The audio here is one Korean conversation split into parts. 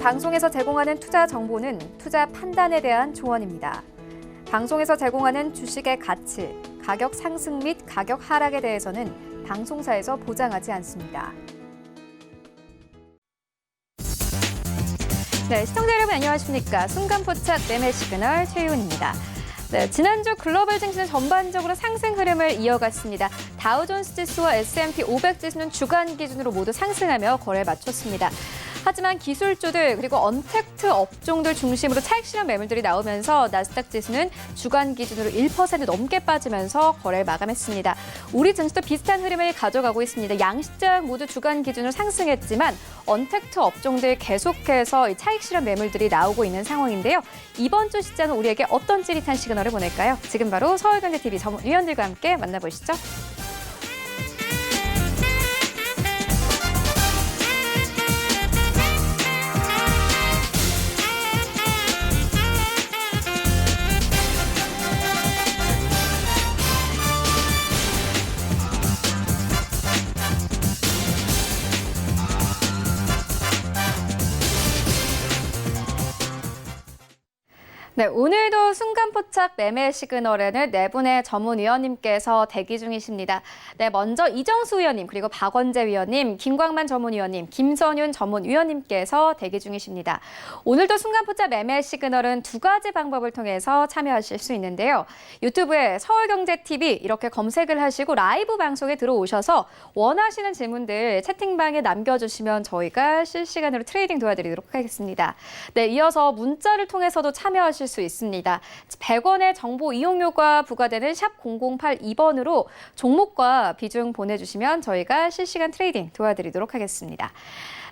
방송에서 제공하는 투자 정보는 투자 판단에 대한 조언입니다. 방송에서 제공하는 주식의 가치, 가격 상승 및 가격 하락에 대해서는 방송사에서 보장하지 않습니다. 네, 시청자 여러분 안녕하십니까? 순간포착 매매 시그널 최희훈입니다. 네, 지난주 글로벌 증시는 전반적으로 상승 흐름을 이어갔습니다. 다우존스 지수와 S&P 500 지수는 주간 기준으로 모두 상승하며 거래를 마쳤습니다. 하지만 기술주들 그리고 언택트 업종들 중심으로 차익 실현 매물들이 나오면서 나스닥 지수는 주간 기준으로 1% 넘게 빠지면서 거래를 마감했습니다. 우리 증시도 비슷한 흐름을 가져가고 있습니다. 양시장 모두 주간 기준으로 상승했지만 언택트 업종들 계속해서 이 차익 실현 매물들이 나오고 있는 상황인데요. 이번 주 시장은 우리에게 어떤 찌릿한 시그널을 보낼까요? 지금 바로 서울경제TV 전문위원들과 함께 만나보시죠. 네, 오늘도 순간포착 매매 시그널에는 네 분의 전문위원님께서 대기 중이십니다. 네, 먼저 이정수 위원님, 그리고 박원재 위원님, 김광만 전문위원님, 김선윤 전문위원님께서 대기 중이십니다. 오늘도 순간포착 매매 시그널은 두 가지 방법을 통해서 참여하실 수 있는데요. 유튜브에 서울경제TV 이렇게 검색을 하시고 라이브 방송에 들어오셔서 원하시는 질문들 채팅방에 남겨주시면 저희가 실시간으로 트레이딩 도와드리도록 하겠습니다. 네, 이어서 문자를 통해서도 참여하실 수 있습니다. 100원의 정보 이용료가 부과되는 샵 0082번으로 종목과 비중 보내주시면 저희가 실시간 트레이딩 도와드리도록 하겠습니다.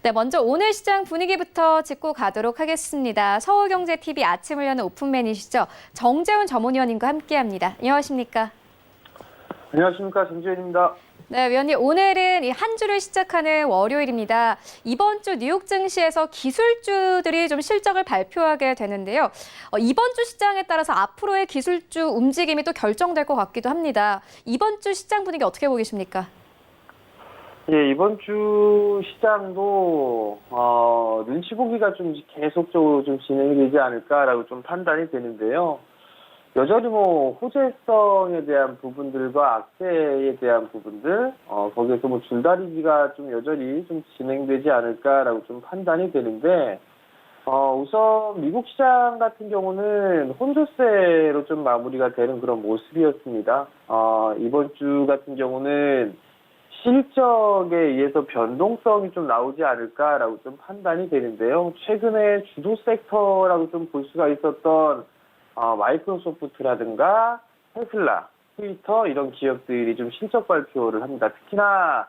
네, 먼저 오늘 시장 분위기부터 짚고 가도록 하겠습니다. 서울경제TV 아침을 여는 오픈맨이시죠. 정재훈 전문위원님과 함께합니다. 안녕하십니까? 안녕하십니까, 정재훈입니다. 네, 위원님, 오늘은 이 한 주를 시작하는 월요일입니다. 이번 주 뉴욕 증시에서 기술주들이 좀 실적을 발표하게 되는데요. 이번 주 시장에 따라서 앞으로의 기술주 움직임이 또 결정될 것 같기도 합니다. 이번 주 시장 분위기 어떻게 보고 계십니까? 예, 이번 주 시장도 눈치 보기가 좀 계속적으로 좀 진행이 되지 않을까라고 좀 판단이 되는데요. 여전히 호재성에 대한 부분들과 악재에 대한 부분들, 거기에서 줄다리기가 좀 여전히 좀 진행되지 않을까라고 좀 판단이 되는데, 우선 미국 시장 같은 경우는 혼조세로 좀 마무리가 되는 그런 모습이었습니다. 이번 주 같은 경우는 실적에 의해서 변동성이 좀 나오지 않을까라고 좀 판단이 되는데요. 최근에 주도 섹터라고 좀 볼 수가 있었던 마이크로소프트라든가 테슬라, 트위터 이런 기업들이 좀 실적 발표를 합니다. 특히나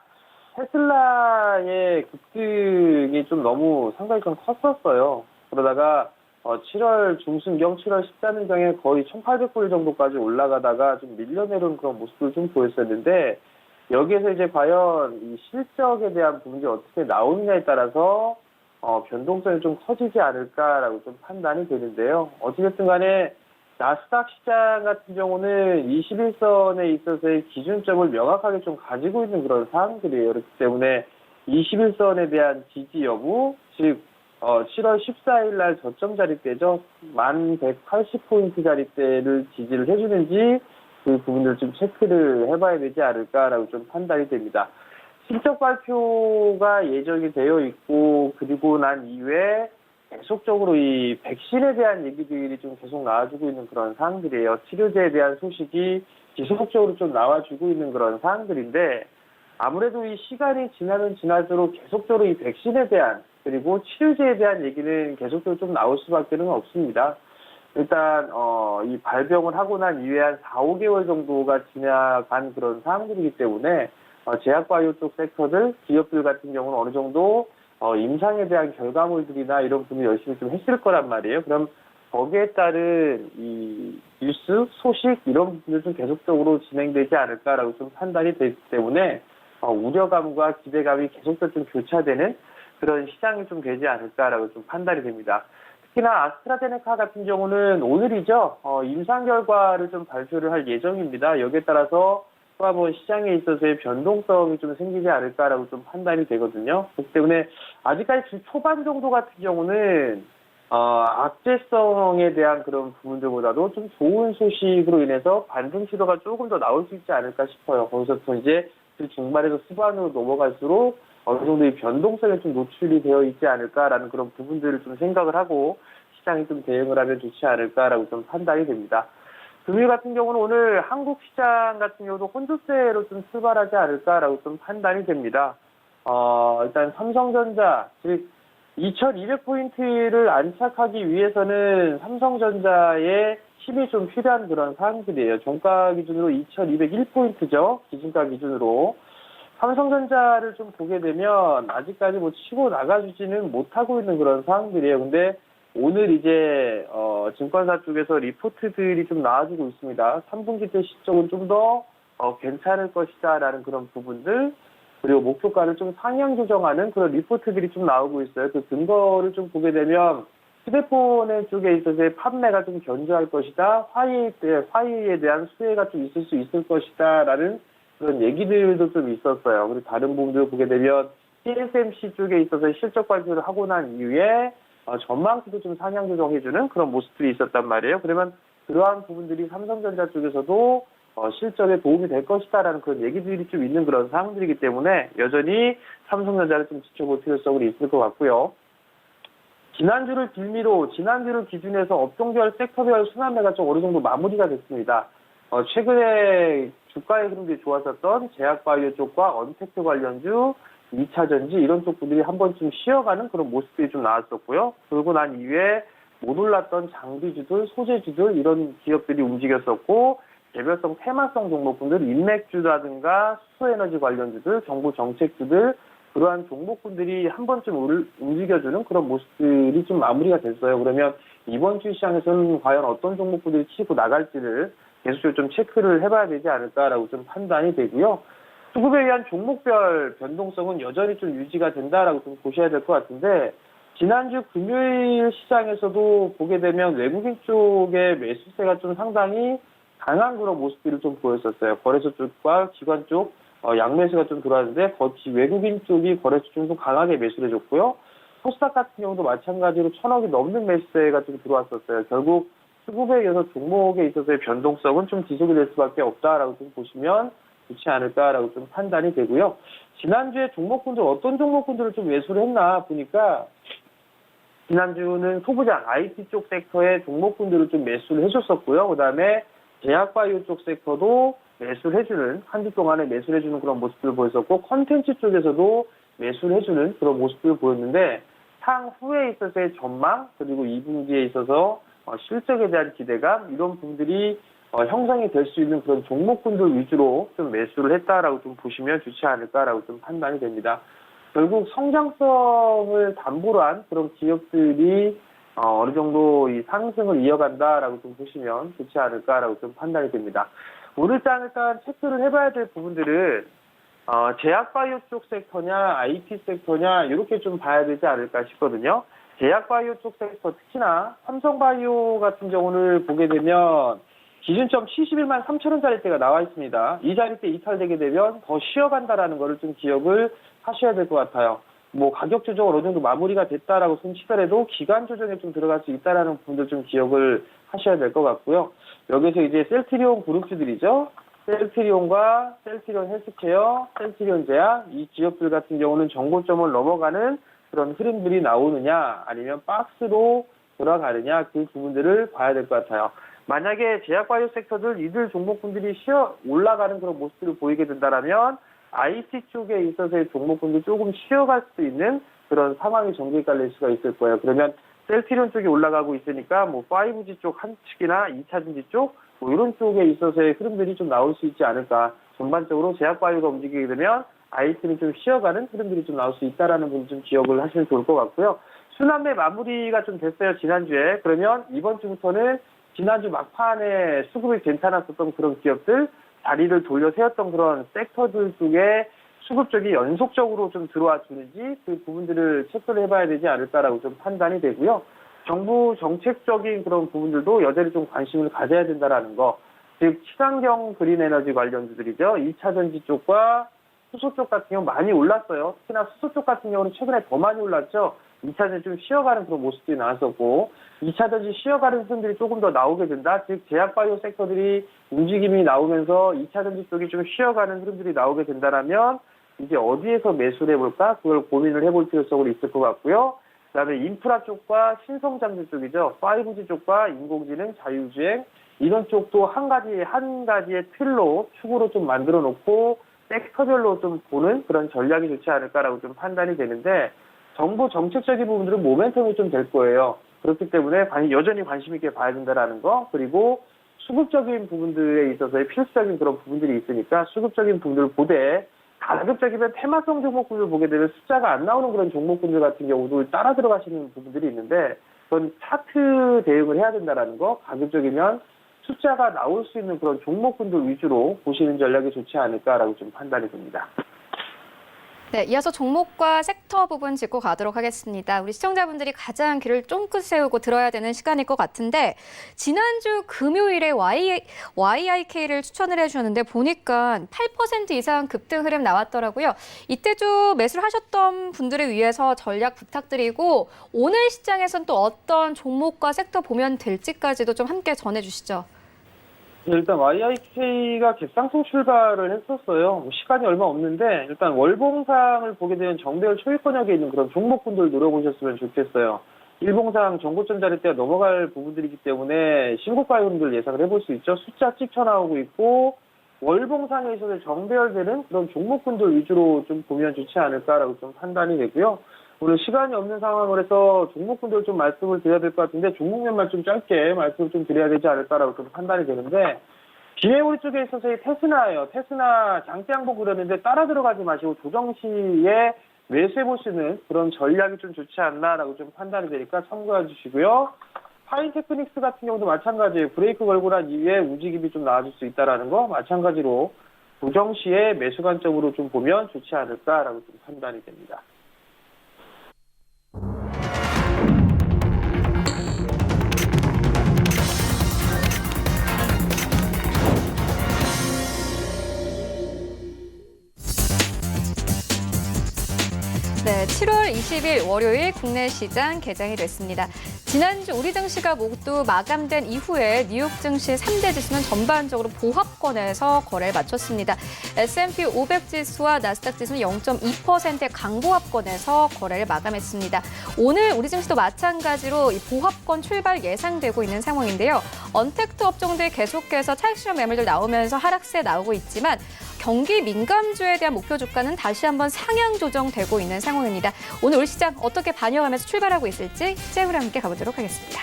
테슬라의 급등이 좀 너무 상당히 좀 컸었어요. 그러다가 7월 중순경, 7월 14일경에 거의 1,800불 정도까지 올라가다가 좀 밀려내려온 그런 모습을 좀 보였었는데, 여기에서 이제 과연 이 실적에 대한 부분이 어떻게 나오느냐에 따라서 변동성이 좀 커지지 않을까라고 좀 판단이 되는데요. 어찌됐든 간에 나스닥 시장 같은 경우는 21선에 있어서의 기준점을 명확하게 좀 가지고 있는 그런 사항들이에요. 그렇기 때문에 21선에 대한 지지 여부, 즉 7월 14일 날 저점 자리대죠. 1180포인트 자리대를 지지를 해주는지 그 부분을 좀 체크를 해봐야 되지 않을까라고 좀 판단이 됩니다. 실적 발표가 예정이 되어 있고, 그리고 난 이후에 계속적으로 이 백신에 대한 얘기들이 좀 계속 나와주고 있는 그런 사항들이에요. 치료제에 대한 소식이 지속적으로 좀 나와주고 있는 그런 사항들인데, 아무래도 이 시간이 지나면 지날수록 계속적으로 이 백신에 대한, 그리고 치료제에 대한 얘기는 계속적으로 좀 나올 수밖에 없습니다. 일단 이 발병을 하고 난 이후에 한 4, 5개월 정도가 지나간 그런 상황들이기 때문에 제약바이오 쪽 섹터들, 기업들 같은 경우는 어느 정도 임상에 대한 결과물들이나 이런 부분을 열심히 좀 했을 거란 말이에요. 그럼 거기에 따른 이 뉴스, 소식 이런 부분들 좀 계속적으로 진행되지 않을까라고 좀 판단이 되기 때문에 우려감과 기대감이 계속적으로 좀 교차되는 그런 시장이 좀 되지 않을까라고 좀 판단이 됩니다. 특히나 아스트라제네카 같은 경우는 오늘이죠. 임상 결과를 좀 발표를 할 예정입니다. 여기에 따라서 또 한 번 시장에 있어서의 변동성이 좀 생기지 않을까라고 좀 판단이 되거든요. 그렇기 때문에 아직까지 주 초반 정도 같은 경우는 악재성에 대한 그런 부분들보다도 좀 좋은 소식으로 인해서 반등 시도가 조금 더 나올 수 있지 않을까 싶어요. 거기서부터 이제 그 중반에서 후반으로 넘어갈수록 어느 정도 이 변동성에 좀 노출이 되어 있지 않을까라는 그런 부분들을 좀 생각을 하고 시장이 좀 대응을 하면 좋지 않을까라고 좀 판단이 됩니다. 금일 같은 경우는 오늘 한국 시장 같은 경우도 혼조세로 좀 출발하지 않을까라고 좀 판단이 됩니다. 일단 삼성전자, 즉 2200포인트를 안착하기 위해서는 삼성전자의 힘이 좀 필요한 그런 사항들이에요. 종가 기준으로 2201포인트죠. 기준가 기준으로. 삼성전자를 좀 보게 되면 아직까지 뭐 치고 나가주지는 못하고 있는 그런 상황들이에요. 근데 오늘 이제 증권사 쪽에서 리포트들이 좀 나와주고 있습니다. 3분기 때 실적은 좀 더 괜찮을 것이다라는 그런 부분들, 그리고 목표가를 좀 상향 조정하는 그런 리포트들이 좀 나오고 있어요. 그 근거를 좀 보게 되면 휴대폰 쪽에 있어서의 판매가 좀 견조할 것이다. 화웨이에 대한 수혜가 좀 있을 수 있을 것이다라는 그런 얘기들도 좀 있었어요. 그리고 다른 부분들 보게 되면 TSMC 쪽에 있어서 실적 발표를 하고 난 이후에 전망치도 좀 상향 조정해주는 그런 모습들이 있었단 말이에요. 그러면 그러한 부분들이 삼성전자 쪽에서도 실적에 도움이 될 것이다라는 그런 얘기들이 좀 있는 그런 상황들이기 때문에 여전히 삼성전자를 좀 지켜볼 필요성이 있을 것 같고요. 지난주를 기준해서 업종별 섹터별 순환매가 좀 어느 정도 마무리가 됐습니다. 최근에 주가의 흐름들이 좋았었던 제약바이오 쪽과 언택트 관련주, 2차전지 이런 쪽들이 한 번쯤 쉬어가는 그런 모습들이 좀 나왔었고요. 그러고 난 이후에 못 올랐던 장비주들, 소재주들 이런 기업들이 움직였었고 개별성 테마성 종목군들, 인맥주라든가 수소에너지 관련주들, 정부 정책주들 그러한 종목군들이 한 번쯤 움직여주는 그런 모습들이 좀 마무리가 됐어요. 그러면 이번 주 시장에서는 과연 어떤 종목군들이 치고 나갈지를 계속적으로 좀 체크를 해봐야 되지 않을까라고 좀 판단이 되고요. 수급에 의한 종목별 변동성은 여전히 좀 유지가 된다라고 좀 보셔야 될 것 같은데, 지난주 금요일 시장에서도 보게 되면 외국인 쪽의 매수세가 좀 상당히 강한 그런 모습들을 좀 보였었어요. 거래소 쪽과 기관 쪽 양매수가 좀 들어왔는데 외국인 쪽이 거래소 좀 강하게 매수를 해줬고요. 코스닥 같은 경우도 마찬가지로 1000억이 넘는 매수세가 좀 들어왔었어요. 결국 수급에 의해서 종목에 있어서의 변동성은 좀 지속이 될 수밖에 없다라고 좀 보시면 좋지 않을까라고 좀 판단이 되고요. 지난주에 종목군들 어떤 종목군들을 좀 매수를 했나 보니까 지난주는 소부장 IT 쪽 섹터의 종목군들을 좀 매수를 해줬었고요. 그다음에 제약바이오 쪽 섹터도 매수를 해주는 한 주 동안에 매수를 해주는 그런 모습들을 보였었고 컨텐츠 쪽에서도 매수를 해주는 그런 모습들을 보였는데 향후에 있어서의 전망 그리고 2분기에 있어서 실적에 대한 기대감 이런 부분들이 형성이 될 수 있는 그런 종목군들 위주로 좀 매수를 했다라고 좀 보시면 좋지 않을까라고 좀 판단이 됩니다. 결국 성장성을 담보로 한 그런 기업들이 어느 정도 이 상승을 이어간다라고 좀 보시면 좋지 않을까라고 좀 판단이 됩니다. 오늘장 일단 체크를 해봐야 될 부분들은 제약바이오 쪽 섹터냐 IT 섹터냐 이렇게 좀 봐야 되지 않을까 싶거든요. 제약바이오 쪽 섹터 특히나 삼성바이오 같은 경우를 보게 되면 기준점 71만 3천원짜리 때가 나와 있습니다. 이 자리 때 이탈되게 되면 더 쉬어간다라는 거를 좀 기억을 하셔야 될 것 같아요. 뭐 가격 조정을 어느 정도 마무리가 됐다라고 손치더라도 기간 조정에 좀 들어갈 수 있다라는 부분들 좀 기억을 하셔야 될 것 같고요. 여기서 이제 셀트리온 그룹주들이죠. 셀트리온과 셀트리온 헬스케어, 셀트리온 제약 이 기업들 같은 경우는 정고점을 넘어가는 그런 흐름들이 나오느냐 아니면 박스로 돌아가느냐 그 부분들을 봐야 될 것 같아요. 만약에 제약바이오 섹터들 이들 종목군들이 올라가는 그런 모습들을 보이게 된다면 IT 쪽에 있어서의 종목군들이 조금 쉬어갈 수 있는 그런 상황이 전개가 깔릴 수가 있을 거예요. 그러면 셀트리온 쪽이 올라가고 있으니까 뭐 5G 쪽 한 측이나 2차전지 쪽 뭐 이런 쪽에 있어서의 흐름들이 좀 나올 수 있지 않을까. 전반적으로 제약바이오가 움직이게 되면 IT는 좀 쉬어가는 흐름들이 좀 나올 수 있다라는 부분 좀 기억을 하시면 좋을 것 같고요. 순환매 마무리가 좀 됐어요, 지난주에. 그러면 이번 주부터는 지난주 막판에 수급이 괜찮았었던 그런 기업들, 자리를 돌려 세웠던 그런 섹터들 중에 수급 쪽이 연속적으로 좀 들어와 주는지 그 부분들을 체크를 해봐야 되지 않을까라고 좀 판단이 되고요. 정부 정책적인 그런 부분들도 여전히 좀 관심을 가져야 된다라는 거. 즉 친환경 그린 에너지 관련주들이죠. 2차 전지 쪽과 수소 쪽 같은 경우 많이 올랐어요. 특히나 수소 쪽 같은 경우는 최근에 더 많이 올랐죠. 2차 전지 좀 쉬어가는 그런 모습들이 나왔었고 2차 전지 쉬어가는 흐름들이 조금 더 나오게 된다. 즉 제약바이오 섹터들이 움직임이 나오면서 2차 전지 쪽이 좀 쉬어가는 흐름들이 나오게 된다면 이제 어디에서 매수를 해볼까? 그걸 고민을 해볼 필요성이 있을 것 같고요. 그다음에 인프라 쪽과 신성장주 쪽이죠. 5G 쪽과 인공지능, 자율주행 이런 쪽도 한 가지의 틀로 축으로 좀 만들어 놓고 섹터별로 좀 보는 그런 전략이 좋지 않을까라고 좀 판단이 되는데 정부 정책적인 부분들은 모멘텀이 좀 될 거예요. 그렇기 때문에 여전히 관심 있게 봐야 된다라는 거 그리고 수급적인 부분들에 있어서의 필수적인 그런 부분들이 있으니까 수급적인 부분들을 보되 가급적이면 테마성 종목군을 보게 되면 숫자가 안 나오는 그런 종목군들 같은 경우도 따라 들어가시는 부분들이 있는데 그건 차트 대응을 해야 된다라는 거 가급적이면 숫자가 나올 수 있는 그런 종목군들 위주로 보시는 전략이 좋지 않을까라고 좀 판단이 됩니다. 네, 이어서 종목과 섹터 부분 짚고 가도록 하겠습니다. 우리 시청자분들이 가장 귀를 쫑긋 세우고 들어야 되는 시간일 것 같은데 지난주 금요일에 YIK를 추천을 해주셨는데 보니까 8% 이상 급등 흐름 나왔더라고요. 이때 좀 매수를 하셨던 분들을 위해서 전략 부탁드리고 오늘 시장에선 또 어떤 종목과 섹터 보면 될지까지도 좀 함께 전해주시죠. 일단 YIK가 갭상승 출발을 했었어요. 시간이 얼마 없는데 일단 월봉상을 보게 되면 정배열 초입권역에 있는 그런 종목군들 노려보셨으면 좋겠어요. 일봉상 정고점 자리대가 넘어갈 부분들이기 때문에 신고가 흐름들 예상을 해볼 수 있죠. 숫자 찍혀 나오고 있고 월봉상에 있어서 정배열되는 그런 종목군들 위주로 좀 보면 좋지 않을까라고 좀 판단이 되고요. 오늘 시간이 없는 상황을 해서 종목군들 좀 말씀을 드려야 될 것 같은데 종목면만 좀 짧게 말씀을 좀 드려야 되지 않을까라고 좀 판단이 되는데 기회우리 쪽에 있어서의 테스나예요. 테스나 장대 양봉 그렸는데 따라 들어가지 마시고 조정 시에 매수해 보시는 그런 전략이 좀 좋지 않나라고 좀 판단이 되니까 참고해 주시고요. 파인테크닉스 같은 경우도 마찬가지예요. 브레이크 걸고 난 이후에 움직임이 좀 나아질 수 있다라는 거 마찬가지로 조정 시에 매수 관점으로 좀 보면 좋지 않을까라고 좀 판단이 됩니다. 네, 7월 20일 월요일 국내 시장 개장이 됐습니다. 지난주 우리 증시가 모두 마감된 이후에 뉴욕 증시 3대 지수는 전반적으로 보합권에서 거래를 마쳤습니다. S&P 500 지수와 나스닥 지수는 0.2%의 강보합권에서 거래를 마감했습니다. 오늘 우리 증시도 마찬가지로 이 보합권 출발 예상되고 있는 상황인데요. 언택트 업종들 계속해서 차익 실현 매물들 나오면서 하락세 나오고 있지만 경기 민감주에 대한 목표 주가는 다시 한번 상향 조정되고 있는 상황입니다. 오늘 올 시장 어떻게 반영하면서 출발하고 있을지 시장으로 함께 가보도록 하겠습니다.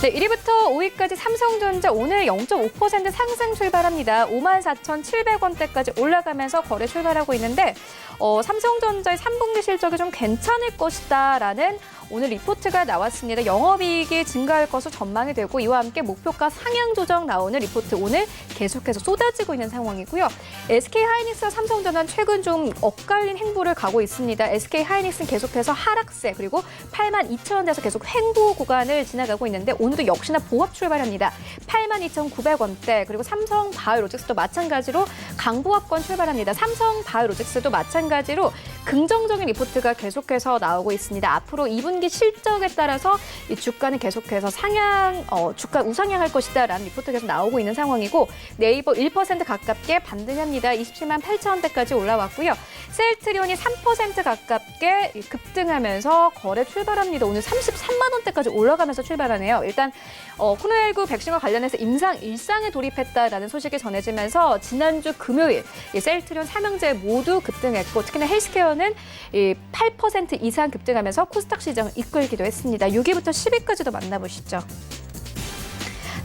네, 1위부터 5위까지 삼성전자 오늘 0.5% 상승 출발합니다. 54,700원대까지 올라가면서 거래 출발하고 있는데 삼성전자의 3분기 실적이 좀 괜찮을 것이다라는 오늘 리포트가 나왔습니다. 영업이익이 증가할 것으로 전망이 되고 이와 함께 목표가 상향 조정 나오는 리포트 오늘 계속해서 쏟아지고 있는 상황이고요. SK하이닉스와 삼성전자는 최근 좀 엇갈린 행보를 가고 있습니다. SK하이닉스는 계속해서 하락세 그리고 82,000원대에서 계속 횡보 구간을 지나가고 있는데 오늘도 역시나 보합 출발합니다. 82,900원대 그리고 삼성바이오로직스도 마찬가지로 강보합권 출발합니다. 삼성바이오로직스도 마찬가지로 긍정적인 리포트가 계속해서 나오고 있습니다. 앞으로 2분기 실적에 따라서 이 주가는 계속해서 주가 우상향할 것이다라는 리포트가 계속 나오고 있는 상황이고 네이버 1% 가깝게 반등합니다. 27만 8천원대까지 올라왔고요. 셀트리온이 3% 가깝게 급등하면서 거래 출발합니다. 오늘 33만 원대까지 올라가면서 출발하네요. 일단 코로나19 백신과 관련해서 임상 일상에 돌입했다라는 소식이 전해지면서 지난주 금요일 이 셀트리온 삼형제 모두 급등했고 특히나 헬스케어는 8% 이상 급등하면서 코스닥 시장을 이끌기도 했습니다. 6위부터 10위까지도 만나보시죠.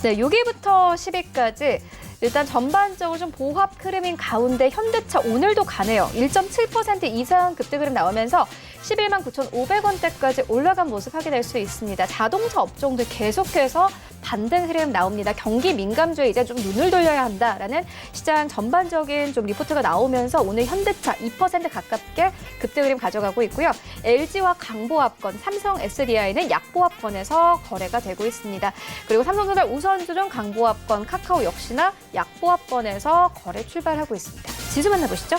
네, 6위부터 10위까지 일단 전반적으로 좀 보합 흐름인 가운데 현대차 오늘도 가네요. 1.7% 이상 급등 흐름 나오면서 11만 9,500원대까지 올라간 모습 확인할 수 있습니다. 자동차 업종들 계속해서 반등 흐름 나옵니다. 경기 민감주에 이제 좀 눈을 돌려야 한다라는 시장 전반적인 좀 리포트가 나오면서 오늘 현대차 2% 가깝게 급등 흐름 가져가고 있고요. LG와 강보합권, 삼성 SDI는 약보합권에서 거래가 되고 있습니다. 그리고 삼성전자 우선주중 강보합권, 카카오 역시나 약보합권에서 거래 출발하고 있습니다. 지수 만나보시죠.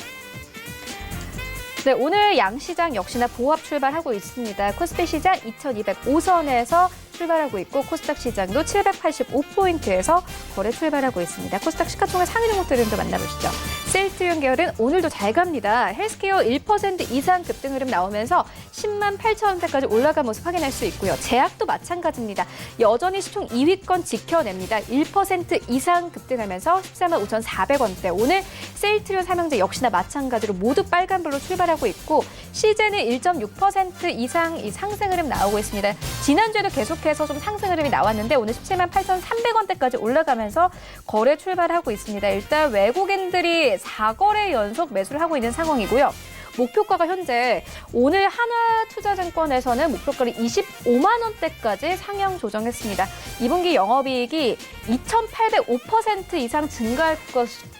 네, 오늘 양시장 역시나 보합 출발하고 있습니다. 코스피 시장 2205선에서 출발하고 있고 코스닥 시장도 785포인트에서 거래 출발하고 있습니다. 코스닥 시가총액 상위 종목들은 또 만나보시죠. 셀트리온 계열은 오늘도 잘 갑니다. 헬스케어 1% 이상 급등 흐름 나오면서 10만 8천 원대까지 올라간 모습 확인할 수 있고요. 제약도 마찬가지입니다. 여전히 시총 2위권 지켜냅니다. 1% 이상 급등하면서 14만 5,400원대. 오늘 셀트리온 삼형제 역시나 마찬가지로 모두 빨간불로 출발하고 있고 시제는 1.6% 이상 이 상승 흐름 나오고 있습니다. 지난주에도 계속해서 좀 상승 흐름이 나왔는데 오늘 17만 8,300원대까지 올라가면서 거래 출발하고 있습니다. 일단 외국인들이 4거래 연속 매수를 하고 있는 상황이고요. 목표가가 현재 오늘 하나투자증권에서는 목표가를 25만 원대까지 상향 조정했습니다. 2분기 영업이익이 2,805% 이상 증가할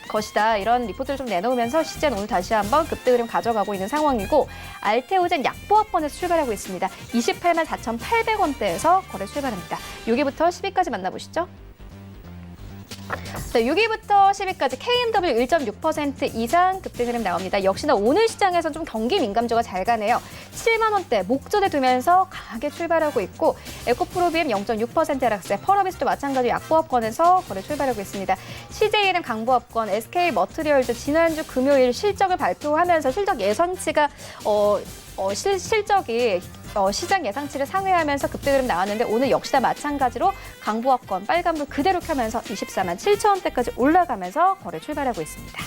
것이다. 이런 리포트를 좀 내놓으면서 시제는 오늘 다시 한번 급등 흐름 가져가고 있는 상황이고 알테오젠 약보합권에서 출발하고 있습니다. 28만 4,800원대에서 거래 출발합니다. 6위부터 10위까지 만나보시죠. 네, 6위부터 10위까지 KMW 1.6% 이상 급등 흐름 나옵니다. 역시나 오늘 시장에서 좀 경기 민감주가 잘 가네요. 7만 원대 목전에 두면서 강하게 출발하고 있고 에코프로비엠 0.6% 하락세, 펄어비스도 마찬가지로 약보합권에서 거래 출발하고 있습니다. CJENM 강보합권, SK머트리얼즈 지난주 금요일 실적을 발표하면서 실적 예상치가 실적이 시장 예상치를 상회하면서 급등 흐름 나왔는데 오늘 역시나 마찬가지로 강보합권 빨간불 그대로 켜면서 24만 7천 원대까지 올라가면서 거래 출발하고 있습니다.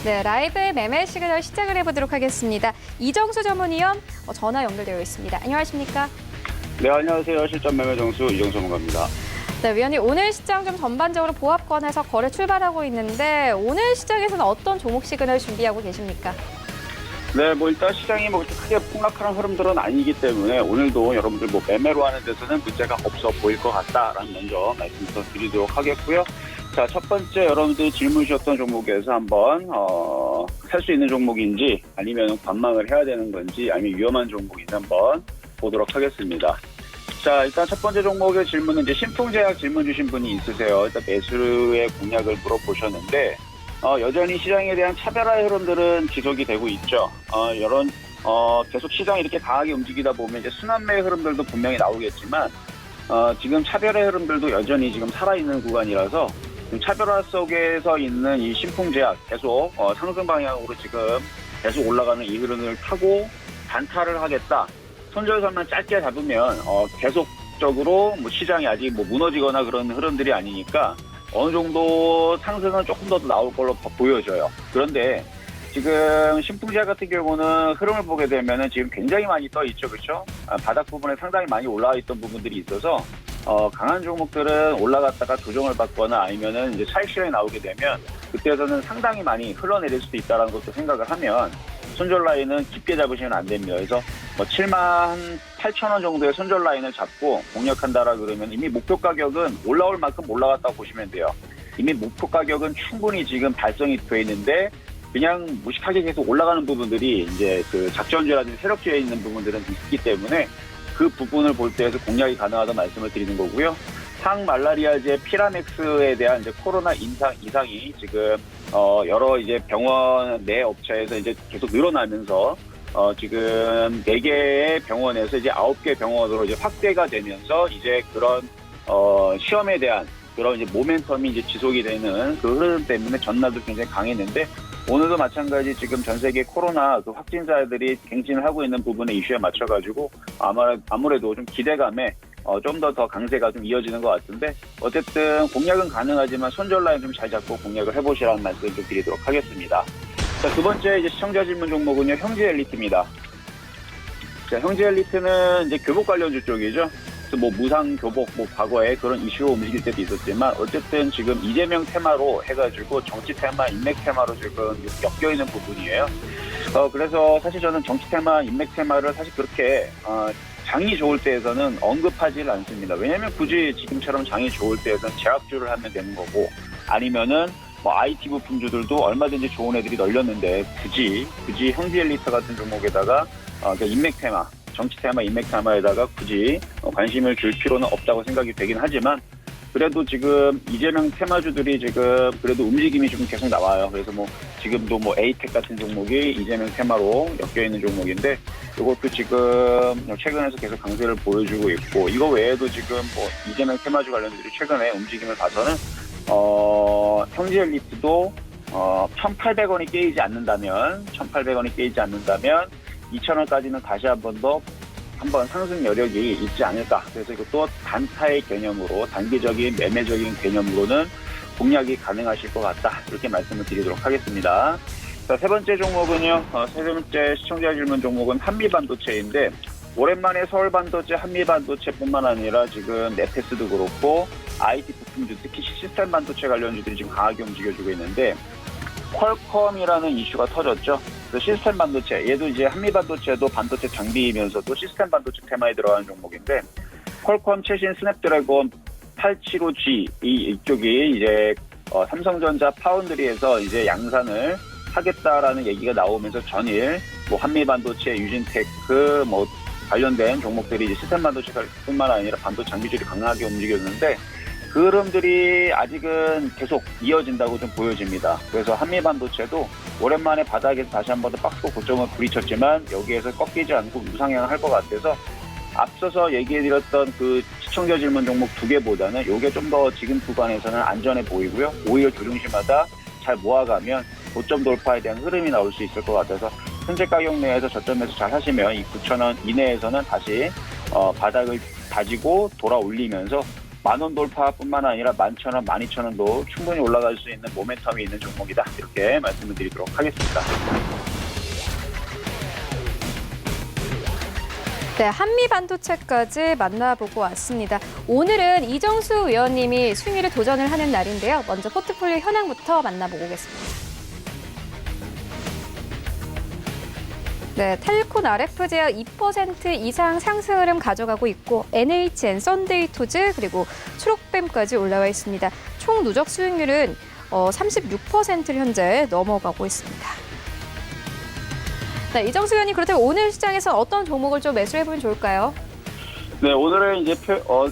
네, 라이브 매매 시그널 시작을 해보도록 하겠습니다. 이정수 전문위원 전화 연결되어 있습니다. 안녕하십니까? 네, 안녕하세요. 실전 매매 정수 이정수 전문가입니다. 네, 위원님 오늘 시장 좀 전반적으로 보합권에서 거래 출발하고 있는데 오늘 시장에서는 어떤 종목 시그널 준비하고 계십니까? 네, 일단 시장이 그렇게 크게 폭락하는 흐름들은 아니기 때문에 오늘도 여러분들 매매로 하는 데서는 문제가 없어 보일 것 같다라는 먼저 말씀부터 드리도록 하겠고요. 자, 첫 번째 여러분들이 질문 주셨던 종목에서 한번 살 수 있는 종목인지 아니면 관망을 해야 되는 건지 아니면 위험한 종목인지 한번 보도록 하겠습니다. 자, 일단 첫 번째 종목의 질문은 이제 신풍제약 질문 주신 분이 있으세요. 일단 매수의 공략을 물어보셨는데 여전히 시장에 대한 차별화 흐름들은 지속이 되고 있죠. 계속 시장이 이렇게 강하게 움직이다 보면 이제 순환매 흐름들도 분명히 나오겠지만 지금 차별화 흐름들도 여전히 지금 살아있는 구간이라서 차별화 속에서 있는 이 신풍제약 계속 상승 방향으로 지금 계속 올라가는 이 흐름을 타고 단타를 하겠다. 손절선만 짧게 잡으면 계속적으로 시장이 아직 무너지거나 그런 흐름들이 아니니까 어느 정도 상승은 조금 더 나올 걸로 보여져요. 그런데 지금 신풍제약 같은 경우는 흐름을 보게 되면은 지금 굉장히 많이 떠 있죠, 그렇죠? 바닥 부분에 상당히 많이 올라와 있던 부분들이 있어서 강한 종목들은 올라갔다가 조정을 받거나 아니면은 이제 차익 실현이 나오게 되면 그때에서는 상당히 많이 흘러내릴 수도 있다라는 것도 생각을 하면 손절 라인은 깊게 잡으시면 안 됩니다. 그래서 7만 8천 원 정도의 손절 라인을 잡고 공략한다라 그러면 이미 목표 가격은 올라올 만큼 올라갔다고 보시면 돼요. 이미 목표 가격은 충분히 지금 달성이 돼 있는데 그냥 무식하게 계속 올라가는 부분들이 이제 그 작전주라든지 세력주에 있는 부분들은 있기 때문에 그 부분을 볼 때에서 공략이 가능하다는 말씀을 드리는 거고요. 항말라리아제 피라맥스에 대한 이제 코로나 이상이 지금 여러 이제 병원 내 업체에서 이제 계속 늘어나면서 지금 4개의 병원에서 이제 9개 병원으로 이제 확대가 되면서 이제 그런 시험에 대한 그런 이제 모멘텀이 이제 지속이 되는 그 흐름 때문에 전날도 굉장히 강했는데 오늘도 마찬가지 지금 전 세계 코로나 그 확진자들이 갱신을 하고 있는 부분의 이슈에 맞춰가지고 아무래도 좀 기대감에 좀 더 강세가 좀 이어지는 것 같은데 어쨌든 공략은 가능하지만 손절 라인 좀 잘 잡고 공략을 해보시라는 말씀을 좀 드리도록 하겠습니다. 자, 두 번째 이제 시청자 질문 종목은요, 형제 엘리트입니다. 자, 형제 엘리트는 이제 교복 관련주 쪽이죠. 플러스 뭐 무상 교복 뭐 과거에 그런 이슈로 움직일 때도 있었지만 어쨌든 지금 이재명 테마로 해가지고 정치 테마, 인맥 테마로 지금 엮여 있는 부분이에요. 그래서 사실 저는 정치 테마, 인맥 테마를 사실 그렇게 장이 좋을 때에서는 언급하지를 않습니다. 왜냐하면 굳이 지금처럼 장이 좋을 때에서는 제약주를 하면 되는 거고 아니면은 뭐 IT 부품주들도 얼마든지 좋은 애들이 널렸는데 굳이 현지 엘리트 같은 종목에다가 그러니까 인맥 테마, 정치 테마, 인맥 테마에다가 굳이 관심을 줄 필요는 없다고 생각이 되긴 하지만 그래도 지금 이재명 테마주들이 지금 그래도 움직임이 좀 계속 나와요. 그래서 뭐 지금도 뭐 에이텍 같은 종목이 이재명 테마로 엮여 있는 종목인데 이것도 지금 최근에서 계속 강세를 보여주고 있고 이거 외에도 지금 뭐 이재명 테마주 관련주들이 최근에 움직임을 봐서는 현지 엘리트도 1,800원이 깨이지 않는다면 2,000원까지는 다시 한번 상승 여력이 있지 않을까. 그래서 이것도 단타의 개념으로 단기적인 매매적인 개념으로는 공략이 가능하실 것 같다. 이렇게 말씀을 드리도록 하겠습니다. 자, 세 번째 종목은요. 세 번째 시청자 질문 종목은 한미반도체인데 오랜만에 서울반도체, 한미반도체뿐만 아니라 지금 네페스도 그렇고 IT 부품주 특히 시스템 반도체 관련주들이 지금 강하게 움직여주고 있는데 퀄컴이라는 이슈가 터졌죠. 시스템 반도체, 얘도 이제 한미반도체도 반도체 장비이면서도 시스템 반도체 테마에 들어가는 종목인데 퀄컴 최신 스냅드래곤 875G 이쪽이 이제 삼성전자 파운드리에서 이제 양산을 하겠다라는 얘기가 나오면서 전일 뭐 한미반도체, 유진테크 뭐 관련된 종목들이 이제 시스템 반도체뿐만 아니라 반도체 장비주들이 강하게 움직였는데 그 흐름들이 아직은 계속 이어진다고 좀 보여집니다. 그래서 한미반도체도 오랜만에 바닥에서 다시 한 번 더 박스 고점을 부딪혔지만 여기에서 꺾이지 않고 우상향을 할 것 같아서 앞서서 얘기해드렸던 그 시청자 질문 종목 두 개보다는 이게 좀 더 지금 구간에서는 안전해 보이고요. 오히려 조정시마다 잘 모아가면 고점 돌파에 대한 흐름이 나올 수 있을 것 같아서 현재 가격 내에서 저점에서 잘 하시면 이 9,000원 이내에서는 다시 바닥을 다지고 돌아 올리면서 10,000원 돌파뿐만 아니라 11,000원, 12,000원도 충분히 올라갈 수 있는 모멘텀이 있는 종목이다. 이렇게 말씀을 드리도록 하겠습니다. 네, 한미반도체까지 만나보고 왔습니다. 오늘은 이정수 위원님이 수익률에 도전을 하는 날인데요. 먼저 포트폴리오 현황부터 만나보고 오겠습니다. 네, 텔콘 RF제약 2% 이상 상승 흐름 가져가고 있고 NHN, 썬데이토즈 그리고 초록뱀까지 올라와 있습니다. 총 누적 수익률은 36%를 현재 넘어가고 있습니다. 네, 이정수 의원님 그렇다면 오늘 시장에서 어떤 종목을 좀 매수해보면 좋을까요? 네, 오늘은 이제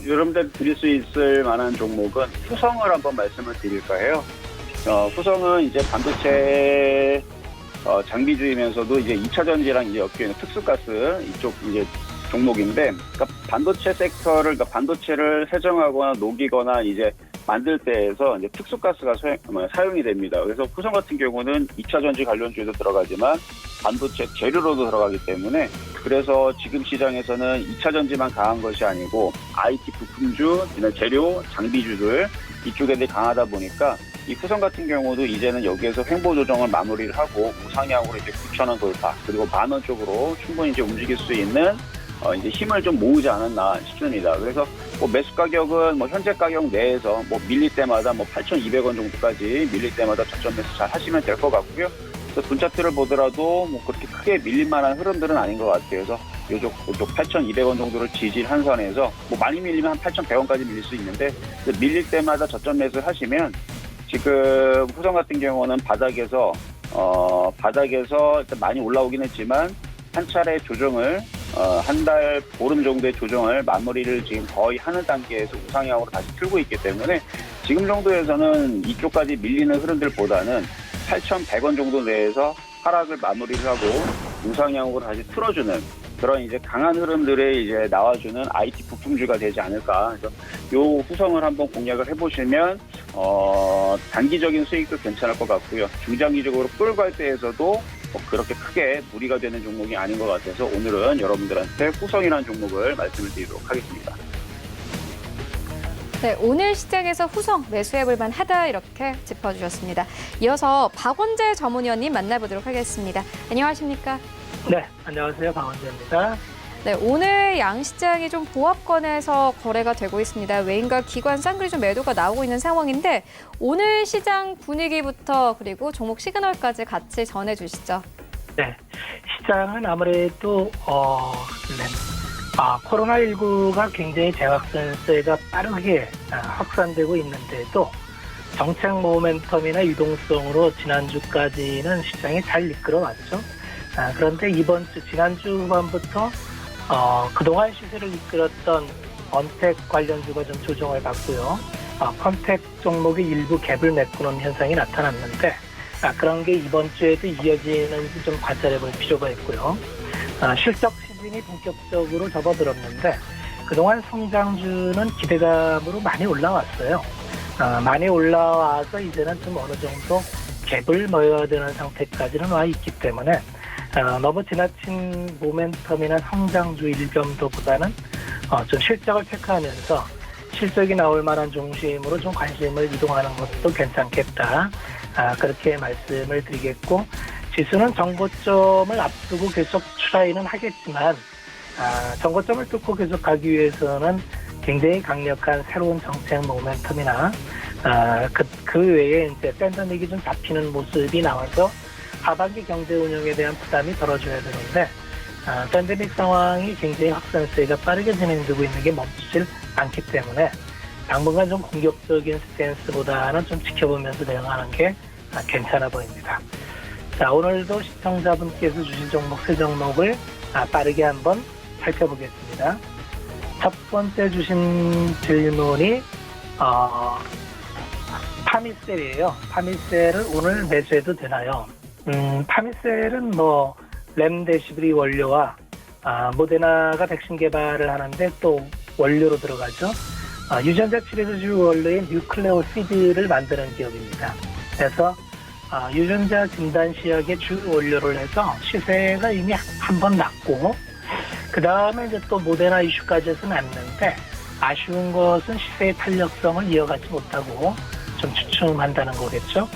여러분들 드릴 수 있을 만한 종목은 후성을 한번 말씀을 드릴까 해요. 후성은 이제 반도체 장비주이면서도 이제 2차 전지랑 이제 엮여 있는 특수가스 이쪽 이제 종목인데, 그러니까 반도체 섹터를, 그러니까 반도체를 세정하거나 녹이거나 이제 만들 때에서 이제 특수가스가 사용이 됩니다. 그래서 후성 같은 경우는 2차 전지 관련주에도 들어가지만 반도체 재료로도 들어가기 때문에 그래서 지금 시장에서는 2차 전지만 강한 것이 아니고 IT 부품주, 재료, 장비주들 이쪽에 강하다 보니까 이 후성 같은 경우도 이제는 여기에서 횡보 조정을 마무리를 하고 우상향으로 이제 9,000원 돌파 그리고 10,000원 쪽으로 충분히 이제 움직일 수 있는 이제 힘을 좀 모으지 않았나 싶습니다. 그래서 뭐 매수 가격은 뭐 현재 가격 내에서 뭐 밀릴 때마다 뭐 8,200원 정도까지 밀릴 때마다 저점 매수 잘 하시면 될 것 같고요. 그래서 분 차트를 보더라도 뭐 그렇게 크게 밀릴 만한 흐름들은 아닌 것 같아요. 그래서 요쪽 8,200원 정도를 지지한 선에서 뭐 많이 밀리면 한 8,100원까지 밀릴 수 있는데 밀릴 때마다 저점 매수를 하시면 지금 후성 같은 경우는 바닥에서 일단 많이 올라오긴 했지만 한 차례 조정을 한 달 보름 정도의 조정을 마무리를 지금 거의 하는 단계에서 우상향으로 다시 틀고 있기 때문에 지금 정도에서는 이쪽까지 밀리는 흐름들보다는 8,100원 정도 내에서 하락을 마무리를 하고 우상향으로 다시 틀어주는 그런 이제 강한 흐름들에 이제 나와주는 IT 부품주가 되지 않을까. 그래서 요 후성을 한번 공략을 해보시면 단기적인 수익도 괜찮을 것 같고요. 중장기적으로 끌고 갈 때에서도 그렇게 크게 무리가 되는 종목이 아닌 것 같아서 오늘은 여러분들한테 후성이라는 종목을 말씀을 드리도록 하겠습니다. 네, 오늘 시장에서 후성 매수해볼 만하다 이렇게 짚어주셨습니다. 이어서 박원재 전문위원님 만나보도록 하겠습니다. 안녕하십니까? 네, 안녕하세요. 박원재입니다. 네, 오늘 양시장이 좀 보합권에서 거래가 되고 있습니다. 외인과 기관 쌍끌이 좀 매도가 나오고 있는 상황인데 오늘 시장 분위기부터 그리고 종목 시그널까지 같이 전해주시죠. 네, 시장은 아무래도 코로나19가 굉장히 재확산세가 빠르게 확산되고 있는데도 정책 모멘텀이나 유동성으로 지난주까지는 시장이 잘 이끌어왔죠. 그런데 지난주 후반부터 그동안 시세를 이끌었던 언택 관련주가 좀 조정을 받고요. 컨택 종목이 일부 갭을 메꾸는 현상이 나타났는데 그런 게 이번 주에도 이어지는지 좀 관찰해 볼 필요가 있고요. 실적 시즌이 본격적으로 접어들었는데 그동안 성장주는 기대감으로 많이 올라왔어요. 많이 올라와서 이제는 좀 어느 정도 갭을 넣어야 되는 상태까지는 와 있기 때문에 너무 지나친 모멘텀이나 성장주 일점도보다는 좀 실적을 체크하면서 실적이 나올 만한 중심으로 좀 관심을 이동하는 것도 괜찮겠다. 그렇게 말씀을 드리겠고 지수는 정고점을 앞두고 계속 추라이는 하겠지만 정고점을 뚫고 계속 가기 위해서는 굉장히 강력한 새로운 정책 모멘텀이나 그 외에 이제 팬데믹이 좀 잡히는 모습이 나와서 하반기 경제 운영에 대한 부담이 덜어져야 되는데 팬데믹 상황이 굉장히 확산세가 빠르게 진행되고 있는 게 멈추질 않기 때문에 당분간 좀 공격적인 스탠스보다는 좀 지켜보면서 대응하는 게 괜찮아 보입니다. 자, 오늘도 시청자분께서 주신 종목 세 종목을 빠르게 한번 살펴보겠습니다. 첫 번째 주신 질문이 파미셀이에요. 파미셀을 오늘 매수해도 되나요? 파미셀은 렘데시비리 원료와 모데나가 백신 개발을 하는데 또 원료로 들어가죠. 유전자 치료주 원료인 뉴클레오시드를 만드는 기업입니다. 그래서 유전자 진단 시약의 주 원료를 해서 시세가 이미 한 번 났고 그 다음에 이제 또 모데나 이슈까지 해서는 났는데 아쉬운 것은 시세의 탄력성을 이어가지 못하고 좀 주춤한다는 거겠죠.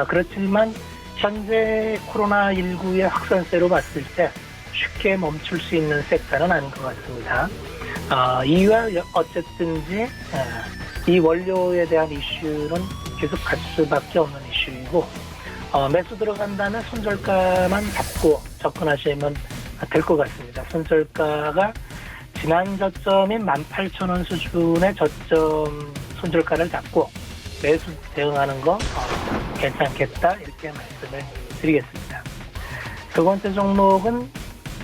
그렇지만 현재 코로나19의 확산세로 봤을 때 쉽게 멈출 수 있는 섹터는 아닌 것 같습니다. 이유와 어쨌든지 이 원료에 대한 이슈는 계속 갈 수밖에 없는 이슈이고 매수 들어간다면 손절가만 잡고 접근하시면 될 것 같습니다. 손절가가 지난 저점인 18,000원 수준의 저점 손절가를 잡고 매수 대응하는 거 괜찮겠다 이렇게 말씀을 드리겠습니다. 두 번째 종목은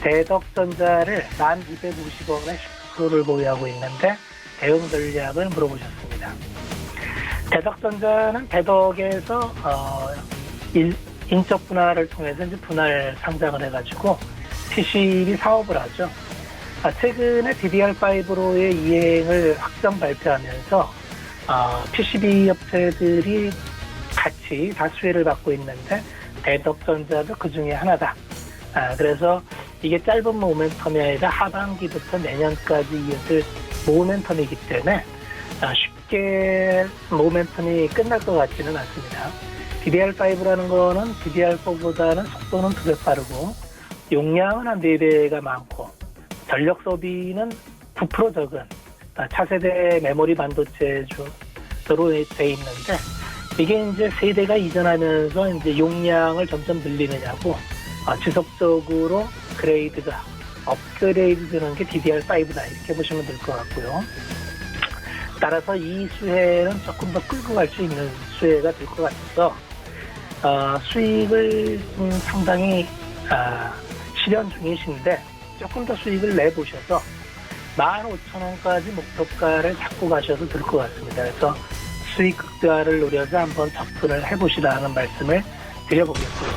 대덕전자를 1,250원에 10%를 보유하고 있는데 대응 전략을 물어보셨습니다. 대덕전자는 대덕에서 인적 분할을 통해서 이제 분할 상장을 해가지고 PCB 사업을 하죠. 최근에 DDR5로의 이행을 확정 발표하면서 PCB 업체들이 같이 다 수혜를 받고 있는데 대덕전자도 그 중에 하나다. 그래서 이게 짧은 모멘텀이 아니라 하반기부터 내년까지 이어질 모멘텀이기 때문에 쉽게 모멘텀이 끝날 것 같지는 않습니다. DDR5라는 거는 DDR4보다는 속도는 2배 빠르고 용량은 한 4배가 많고 전력 소비는 9% 적은 차세대 메모리 반도체로 돼 있는데 이게 이제 세대가 이전하면서 이제 용량을 점점 늘리느냐고 지속적으로 업그레이드 되는 게 DDR5다 이렇게 보시면 될 것 같고요. 따라서 이 수혜는 조금 더 끌고 갈 수 있는 수혜가 될 것 같아서 수익을 상당히 실현 중이신데 조금 더 수익을 내보셔서 15,000원까지 목표가를 잡고 가셔도 될 것 같습니다. 그래서 수익 극대화를 노려서 한번 접근을 해보시라는 말씀을 드려보겠고요.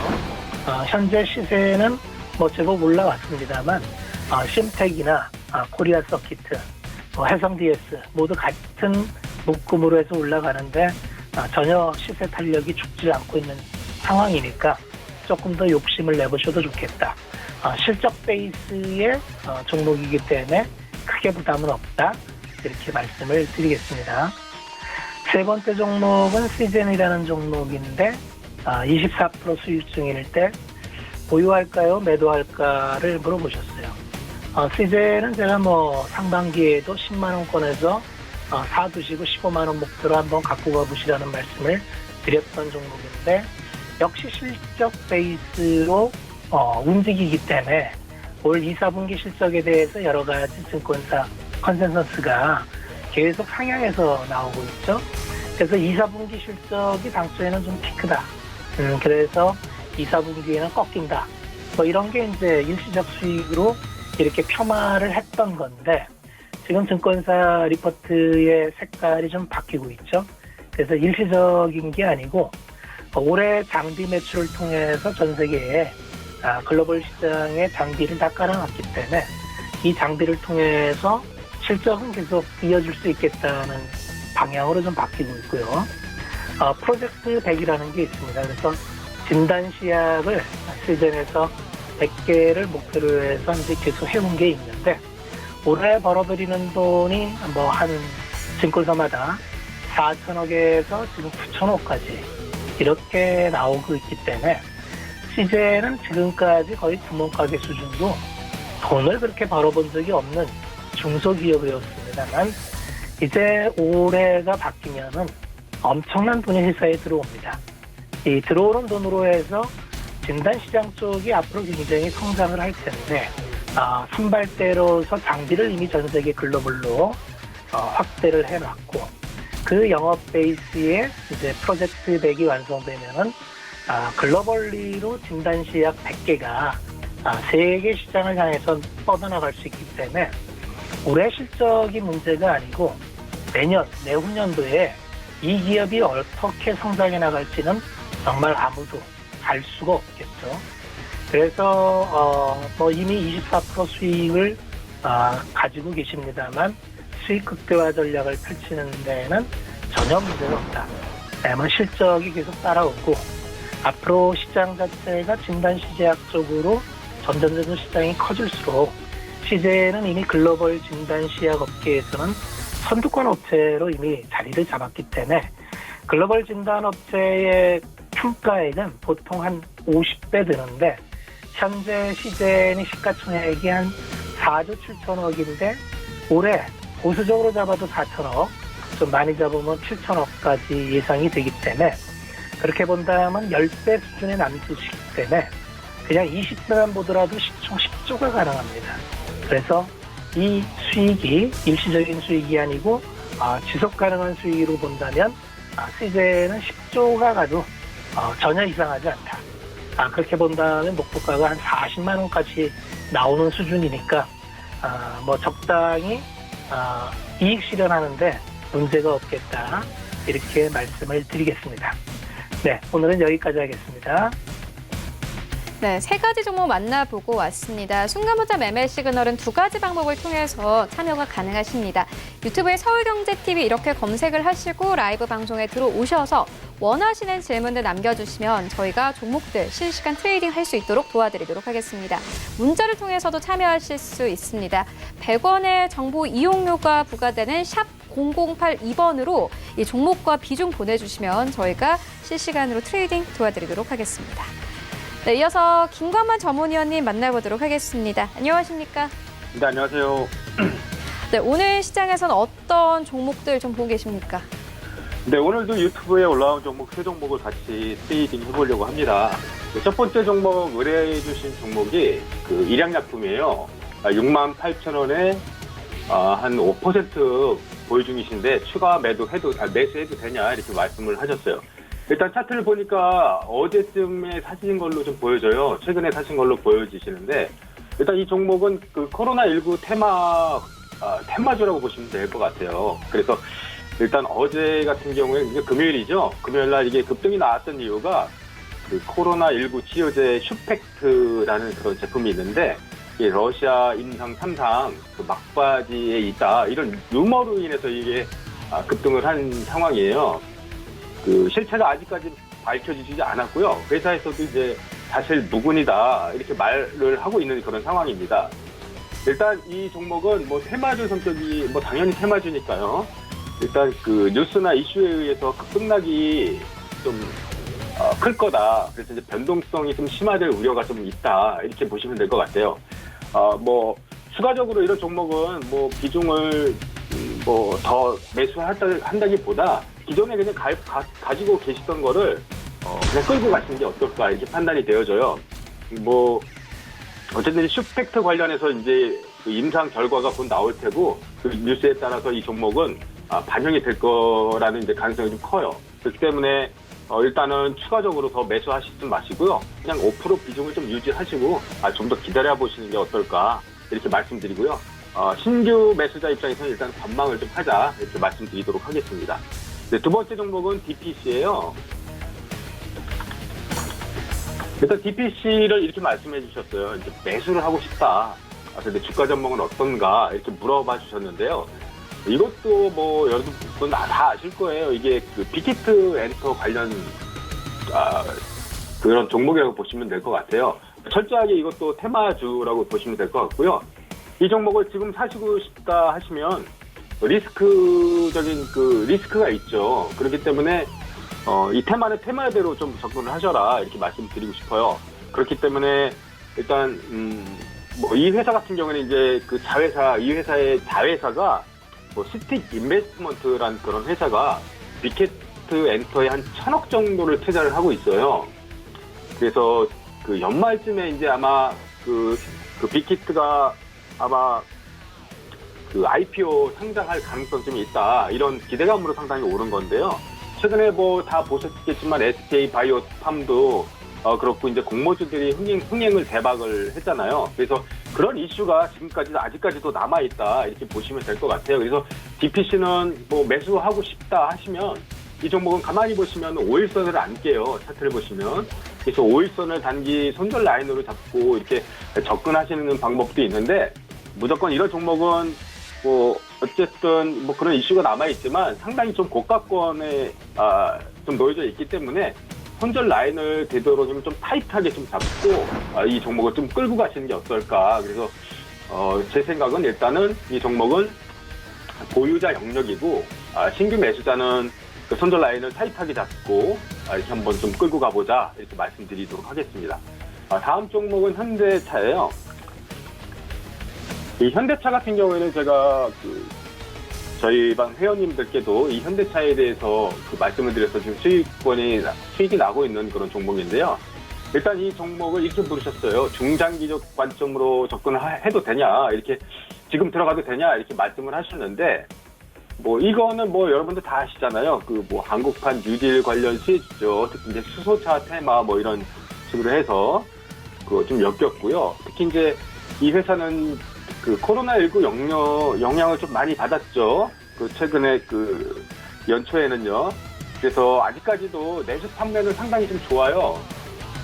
현재 시세는 제법 올라왔습니다만 심텍이나 코리아 서키트, 해성 DS 모두 같은 묶음으로 해서 올라가는데 전혀 시세 탄력이 죽지 않고 있는 상황이니까 조금 더 욕심을 내보셔도 좋겠다. 실적 베이스의 종목이기 때문에 크게 부담은 없다. 이렇게 말씀을 드리겠습니다. 세 번째 종목은 시젠이라는 종목인데 24% 수익 중일 때 보유할까요? 매도할까를 물어보셨어요. CJ는 제가 뭐 상반기에도 10만 원권에서 사두시고 15만 원 목표로 한번 갖고 가보시라는 말씀을 드렸던 종목인데 역시 실적 베이스로 움직이기 때문에 올 2, 4분기 실적에 대해서 여러 가지 증권사 컨센서스가 계속 상향해서 나오고 있죠. 그래서 2, 4분기 실적이 당초에는 좀 피크다. 그래서 2, 4분기에는 꺾인다. 뭐 이런 게 이제 일시적 수익으로 이렇게 폄하를 했던 건데 지금 증권사 리포트의 색깔이 좀 바뀌고 있죠. 그래서 일시적인 게 아니고 올해 장비 매출을 통해서 전 세계에 글로벌 시장에 장비를 다 깔아놨기 때문에 이 장비를 통해서 실적은 계속 이어질 수 있겠다는 방향으로 좀 바뀌고 있고요. 프로젝트 100이라는 게 있습니다. 그래서 진단시약을 시즌에서 100개를 목표로 해서 이제 계속 해온 게 있는데 올해 벌어들이는 돈이 뭐 한 증권사마다 4천억에서 지금 9천억까지 이렇게 나오고 있기 때문에 CJ는 지금까지 거의 구멍가게 수준도 돈을 그렇게 벌어본 적이 없는 중소기업이었습니다만 이제 올해가 바뀌면은 엄청난 돈이 회사에 들어옵니다. 이 들어오는 돈으로 해서 진단시장 쪽이 앞으로 굉장히 성장을 할 텐데 선발대로서 장비를 이미 전 세계 글로벌로 확대를 해놨고 그 영업 베이스에 이제 프로젝트 100이 완성되면은 글로벌리로 진단시약 100개가 세계 시장을 향해서 뻗어나갈 수 있기 때문에 올해 실적이 문제가 아니고 내년, 내후년도에 이 기업이 어떻게 성장해 나갈지는 정말 아무도 알 수가 없겠죠. 그래서 뭐 이미 24% 수익을 가지고 계십니다만 수익 극대화 전략을 펼치는 데에는 전혀 문제가 없다. 다만 실적이 계속 따라오고 앞으로 시장 자체가 진단시제약 쪽으로 점점 시장이 커질수록 CJ는 이미 글로벌 진단시약 업계에서는 선두권 업체로 이미 자리를 잡았기 때문에 글로벌 진단업체의 평가액은 보통 한 50배 드는데 현재 CJ는 시가총액이 한 4조 7천억인데 올해 보수적으로 잡아도 4천억, 좀 많이 잡으면 7천억까지 예상이 되기 때문에 그렇게 본다면 10배 수준의 남짓이기 때문에 그냥 20배만 보더라도 시총 10조가 가능합니다. 그래서 이 수익이 일시적인 수익이 아니고 지속 가능한 수익으로 본다면 CJ는 10조가 가도 전혀 이상하지 않다. 그렇게 본다면 목표가가 한 40만 원까지 나오는 수준이니까 뭐 적당히 이익 실현하는데 문제가 없겠다. 이렇게 말씀을 드리겠습니다. 네, 오늘은 여기까지 하겠습니다. 네, 세 가지 종목 만나보고 왔습니다. 순간보자 매매 시그널은 두 가지 방법을 통해서 참여가 가능하십니다. 유튜브에 서울경제TV 이렇게 검색을 하시고 라이브 방송에 들어오셔서 원하시는 질문들 남겨주시면 저희가 종목들 실시간 트레이딩 할 수 있도록 도와드리도록 하겠습니다. 문자를 통해서도 참여하실 수 있습니다. 100원의 정보 이용료가 부과되는 샵 0082번으로 이 종목과 비중 보내주시면 저희가 실시간으로 트레이딩 도와드리도록 하겠습니다. 네, 이어서 김광만 전문위원님 만나보도록 하겠습니다. 안녕하십니까? 네, 안녕하세요. 네, 오늘 시장에서는 어떤 종목들 좀 보고 계십니까? 네, 오늘도 유튜브에 올라온 종목 세 종목을 같이 트레이딩 해보려고 합니다. 첫 번째 종목 의뢰해 주신 종목이 그 일양약품이에요. 68,000원에 한 5% 보유 중이신데 추가 매수해도 되냐 이렇게 말씀을 하셨어요. 일단 차트를 보니까 어제쯤에 사신 걸로 좀 보여져요. 최근에 사신 걸로 보여지시는데 일단 이 종목은 그 코로나19 테마주라고 보시면 될 것 같아요. 그래서 일단 어제 같은 경우에 이게 금요일이죠. 금요일 날 이게 급등이 나왔던 이유가 그 코로나19 치료제 슈펙트라는 그런 제품이 있는데 이게 러시아 임상 3상 그 막바지에 있다 이런 루머로 인해서 이게 급등을 한 상황이에요. 그 실체가 아직까지 밝혀지지 않았고요. 회사에서도 이제 사실 무근이다 이렇게 말을 하고 있는 그런 상황입니다. 일단 이 종목은 뭐 테마주 성격이 뭐 당연히 테마주니까요. 일단 그 뉴스나 이슈에 의해서 급등락이 좀 클 거다. 그래서 이제 변동성이 좀 심화될 우려가 좀 있다 이렇게 보시면 될 것 같아요. 뭐 추가적으로 이런 종목은 뭐 비중을 뭐 더 매수한다기보다 기존에 그냥 가지고 계시던 거를 그냥 끌고 가시는 게 어떨까 이렇게 판단이 되어져요. 뭐 어쨌든 슈팩트 관련해서 이제 그 임상 결과가 곧 나올 테고 그 뉴스에 따라서 이 종목은 반영이 될 거라는 이제 가능성이 좀 커요. 그렇기 때문에 일단은 추가적으로 더 매수하시지 마시고요. 그냥 5% 비중을 좀 유지하시고 좀 더 기다려 보시는 게 어떨까 이렇게 말씀드리고요. 신규 매수자 입장에서는 일단 관망을 좀 하자 이렇게 말씀드리도록 하겠습니다. 네, 두 번째 종목은 DPC예요. 일단 DPC를 이렇게 말씀해 주셨어요. 이제 매수를 하고 싶다. 근데 주가 전망은 어떤가 이렇게 물어봐 주셨는데요. 이것도 뭐 여러분 다 아실 거예요. 이게 그 빅히트 엔터 관련 그런 종목이라고 보시면 될 것 같아요. 철저하게 이것도 테마주라고 보시면 될 것 같고요. 이 종목을 지금 사시고 싶다 하시면 리스크적인 그 리스크가 있죠. 그렇기 때문에 이 테마는 테마대로 좀 접근을 하셔라 이렇게 말씀드리고 싶어요. 그렇기 때문에 일단 뭐 이 회사 같은 경우는 이제 그 이 회사의 자회사가 뭐 스틱 인베스트먼트라는 그런 회사가 빅히트 엔터에 한 1,000억 정도를 투자를 하고 있어요. 그래서 그 연말쯤에 이제 아마 그 빅히트가 아마 그 IPO 상장할 가능성이 좀 있다. 이런 기대감으로 상당히 오른 건데요. 최근에 뭐 다 보셨겠지만 SK 바이오팜도 그렇고 이제 공모주들이 흥행을 대박을 했잖아요. 그래서 그런 이슈가 아직까지도 남아있다. 이렇게 보시면 될 것 같아요. 그래서 DPC는 뭐 매수하고 싶다 하시면 이 종목은 가만히 보시면 5일선을 안 깨요. 차트를 보시면. 그래서 5일선을 단기 손절 라인으로 잡고 이렇게 접근하시는 방법도 있는데 무조건 이런 종목은 뭐 어쨌든 뭐 그런 이슈가 남아있지만 상당히 좀 고가권에 좀 놓여져 있기 때문에 손절 라인을 되도록이면 좀 타이트하게 좀 잡고 이 종목을 좀 끌고 가시는 게 어떨까. 그래서 제 생각은 일단은 이 종목은 보유자 영역이고 신규 매수자는 그 손절 라인을 타이트하게 잡고 이렇게 한번 좀 끌고 가보자 이렇게 말씀드리도록 하겠습니다. 다음 종목은 현대차예요. 이 현대차 같은 경우에는 제가 저희 반 회원님들께도 이 현대차에 대해서 말씀을 드려서 지금 수익이 나고 있는 그런 종목인데요. 일단 이 종목을 이렇게 물으셨어요. 중장기적 관점으로 접근해도 되냐, 이렇게 지금 들어가도 되냐 이렇게 말씀을 하셨는데 뭐 이거는 뭐 여러분들 다 아시잖아요. 그 뭐 한국판 뉴딜 관련 수혜주죠. 특히 이제 수소차 테마 뭐 이런 식으로 해서 그거 좀 엮였고요. 특히 이제 이 회사는 그 코로나19 영향을 좀 많이 받았죠. 그 최근에 그 연초에는요. 그래서 아직까지도 내수 판매는 상당히 좀 좋아요.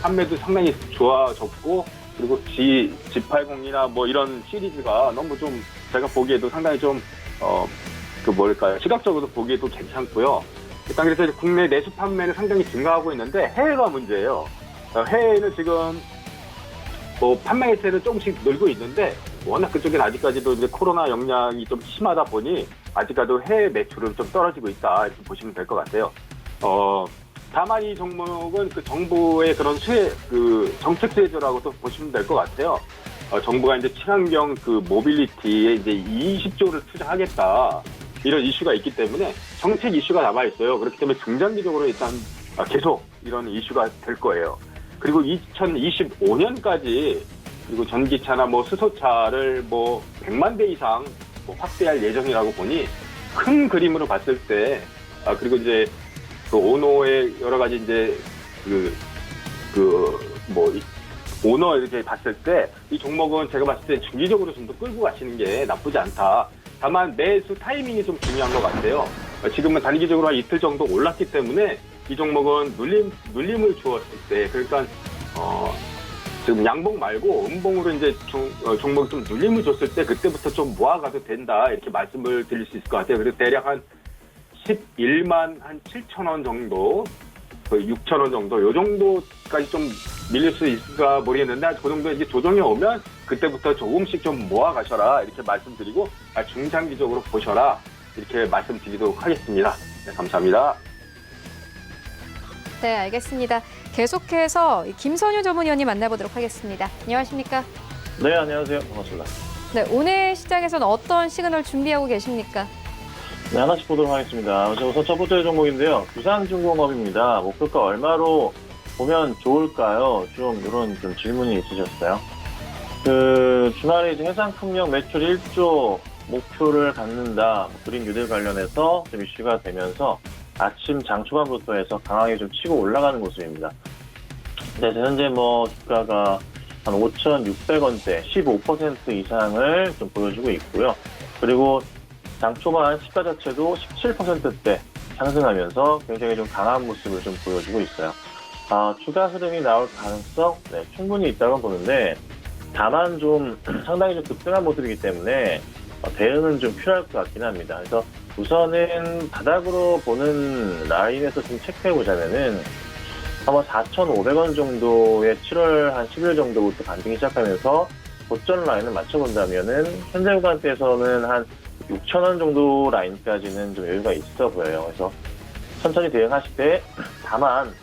판매도 상당히 좋아졌고, 그리고 G80이나 뭐 이런 시리즈가 너무 좀 제가 보기에도 상당히 좀 시각적으로 보기에도 괜찮고요. 일단 그래서 국내 내수 판매는 상당히 증가하고 있는데 해외가 문제예요. 해외는 지금 뭐 판매 혜택은 조금씩 늘고 있는데 워낙 그쪽엔 아직까지도 이제 코로나 영향이 좀 심하다 보니 아직까지도 해외 매출은 좀 떨어지고 있다 이렇게 보시면 될 것 같아요. 다만 이 종목은 그 정부의 그런 정책 수혜주라고도 보시면 될 것 같아요. 정부가 이제 친환경 그 모빌리티에 이제 20조를 투자하겠다 이런 이슈가 있기 때문에 정책 이슈가 남아 있어요. 그렇기 때문에 중장기적으로 일단 계속 이런 이슈가 될 거예요. 그리고 2025년까지 그리고 전기차나 뭐 수소차를 뭐 100만 대 이상 뭐 확대할 예정이라고 보니 큰 그림으로 봤을 때 그리고 이제 그 오너의 여러 가지 이제 오너 이렇게 봤을 때 이 종목은 제가 봤을 때 중기적으로 좀 더 끌고 가시는 게 나쁘지 않다. 다만 매수 타이밍이 좀 중요한 것 같아요. 지금은 단기적으로 한 이틀 정도 올랐기 때문에 이 종목은 눌림을 주었을 때, 그러니까 지금 양봉 말고 음봉으로 이제 종목이 좀 눌림을 줬을 때 그때부터 좀 모아가도 된다 이렇게 말씀을 드릴 수 있을 것 같아요. 그래서 대략 한 11만 한 7천 원 정도, 거의 6천 원 정도, 요 정도까지 좀 밀릴 수 있을까 모르겠는데 그 정도 이제 조정이 오면 그때부터 조금씩 좀 모아가셔라 이렇게 말씀드리고 중장기적으로 보셔라 이렇게 말씀드리도록 하겠습니다. 네, 감사합니다. 네, 알겠습니다. 계속해서 김선유 전문위원님 만나보도록 하겠습니다. 안녕하십니까? 네, 안녕하세요. 반갑습니다. 네, 오늘 시장에서는 어떤 시그널 준비하고 계십니까? 네, 하나씩 보도록 하겠습니다. 우선 첫 번째 종목인데요. 부산중공업입니다. 목표가 얼마로 보면 좋을까요? 좀 이런 좀 질문이 있으셨어요. 주말에 이제 해상풍력 매출 1조 목표를 갖는다. 그린 뉴딜 관련해서 좀 이슈가 되면서 아침 장 초반부터 해서 강하게 좀 치고 올라가는 모습입니다. 네, 현재 주가가 한 5,600원대 15% 이상을 좀 보여주고 있고요. 그리고 장 초반 시가 자체도 17%대 상승하면서 굉장히 좀 강한 모습을 좀 보여주고 있어요. 추가 흐름이 나올 가능성 충분히 있다고 보는데 다만 좀 상당히 좀 급등한 모습이기 때문에 대응은 좀 필요할 것 같긴 합니다. 그래서 우선은 바닥으로 보는 라인에서 좀 체크해 보자면은 한번 4,500원 정도의 7월 한 10일 정도부터 반등이 시작하면서 고점 라인을 맞춰본다면은 현재 구간대에서는 한 6,000원 정도 라인까지는 좀 여유가 있어 보여요. 그래서 천천히 대응하실 때 다만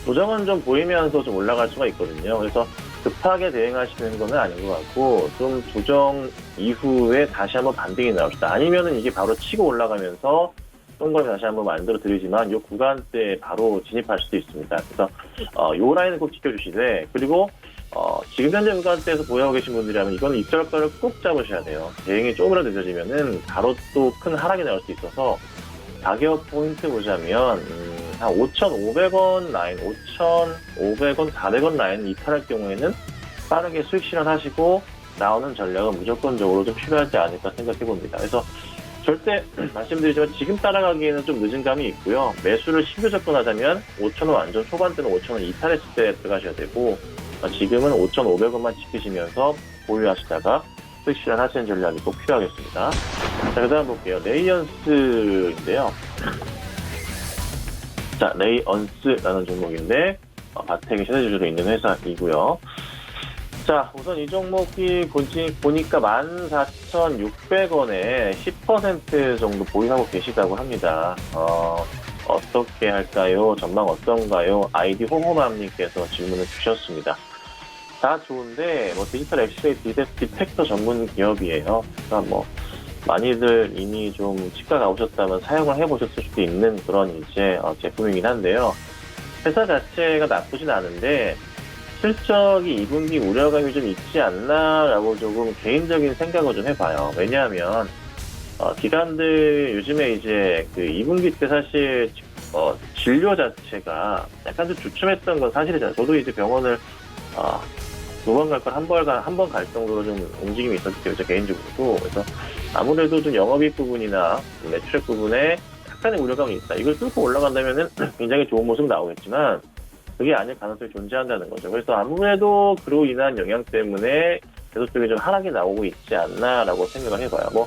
조정은 좀 보이면서 좀 올라갈 수가 있거든요. 그래서 급하게 대응하시는 건 아닌 것 같고 좀 조정 이후에 다시 한번 반등이 나옵시다. 아니면은 이게 바로 치고 올라가면서 동그라미 다시 한번 만들어 드리지만 이 구간대에 바로 진입할 수도 있습니다. 그래서 요 라인을 꼭 지켜주시되 그리고 지금 현재 구간대에서 보유하고 계신 분들이라면 이거는 입절가를 꼭 잡으셔야 돼요. 대응이 조금이라도 늦어지면은 바로 또 큰 하락이 나올 수 있어서 가격 포인트 보자면 한 5,500원 라인, 5,500원, 400원 라인 이탈할 경우에는 빠르게 수익 실현하시고 나오는 전략은 무조건적으로 좀 필요하지 않을까 생각해 봅니다. 그래서 절대 말씀드리지만 지금 따라가기에는 좀 늦은 감이 있고요. 매수를 신규 접근하자면 5,000원 완전 초반대는 5,000원 이탈했을 때 들어가셔야 되고 지금은 5,500원만 지키시면서 보유하시다가 수익 실현하시는 전략이 꼭 필요하겠습니다. 자, 그 다음 볼게요. 레이언스인데요. 자, 레이언스라는 종목인데 바텍이 최대주주로 있는 회사이고요. 자, 우선 이 종목이 보니까 14,600원에 10% 정도 보유하고 계시다고 합니다. 어떻게 할까요? 전망 어떤가요? 아이디 호호맘님께서 질문을 주셨습니다. 다 좋은데 디지털 엑스레이 디텍터 전문 기업이에요. 그러니까 많이들 이미 좀 치과 가보셨다면 사용을 해보셨을 수도 있는 그런 이제 제품이긴 한데요. 회사 자체가 나쁘진 않은데 실적이 2분기 우려감이 좀 있지 않나라고 조금 개인적인 생각을 좀 해봐요. 왜냐하면 기관들 요즘에 이제 2분기 때 사실 진료 자체가 약간 좀 주춤했던 건 사실이잖아요. 저도 이제 병원을 2번 갈 걸 한 번 갈 정도로 좀 움직임이 있었기 때문에 개인적으로도. 그래서 아무래도 좀 영업이익 부분이나 매출액 부분에 약간의 우려감이 있다. 이걸 뚫고 올라간다면은 굉장히 좋은 모습 나오겠지만 그게 아닐 가능성이 존재한다는 거죠. 그래서 아무래도 그로 인한 영향 때문에 계속적인 좀 하락이 나오고 있지 않나라고 생각을 해봐요.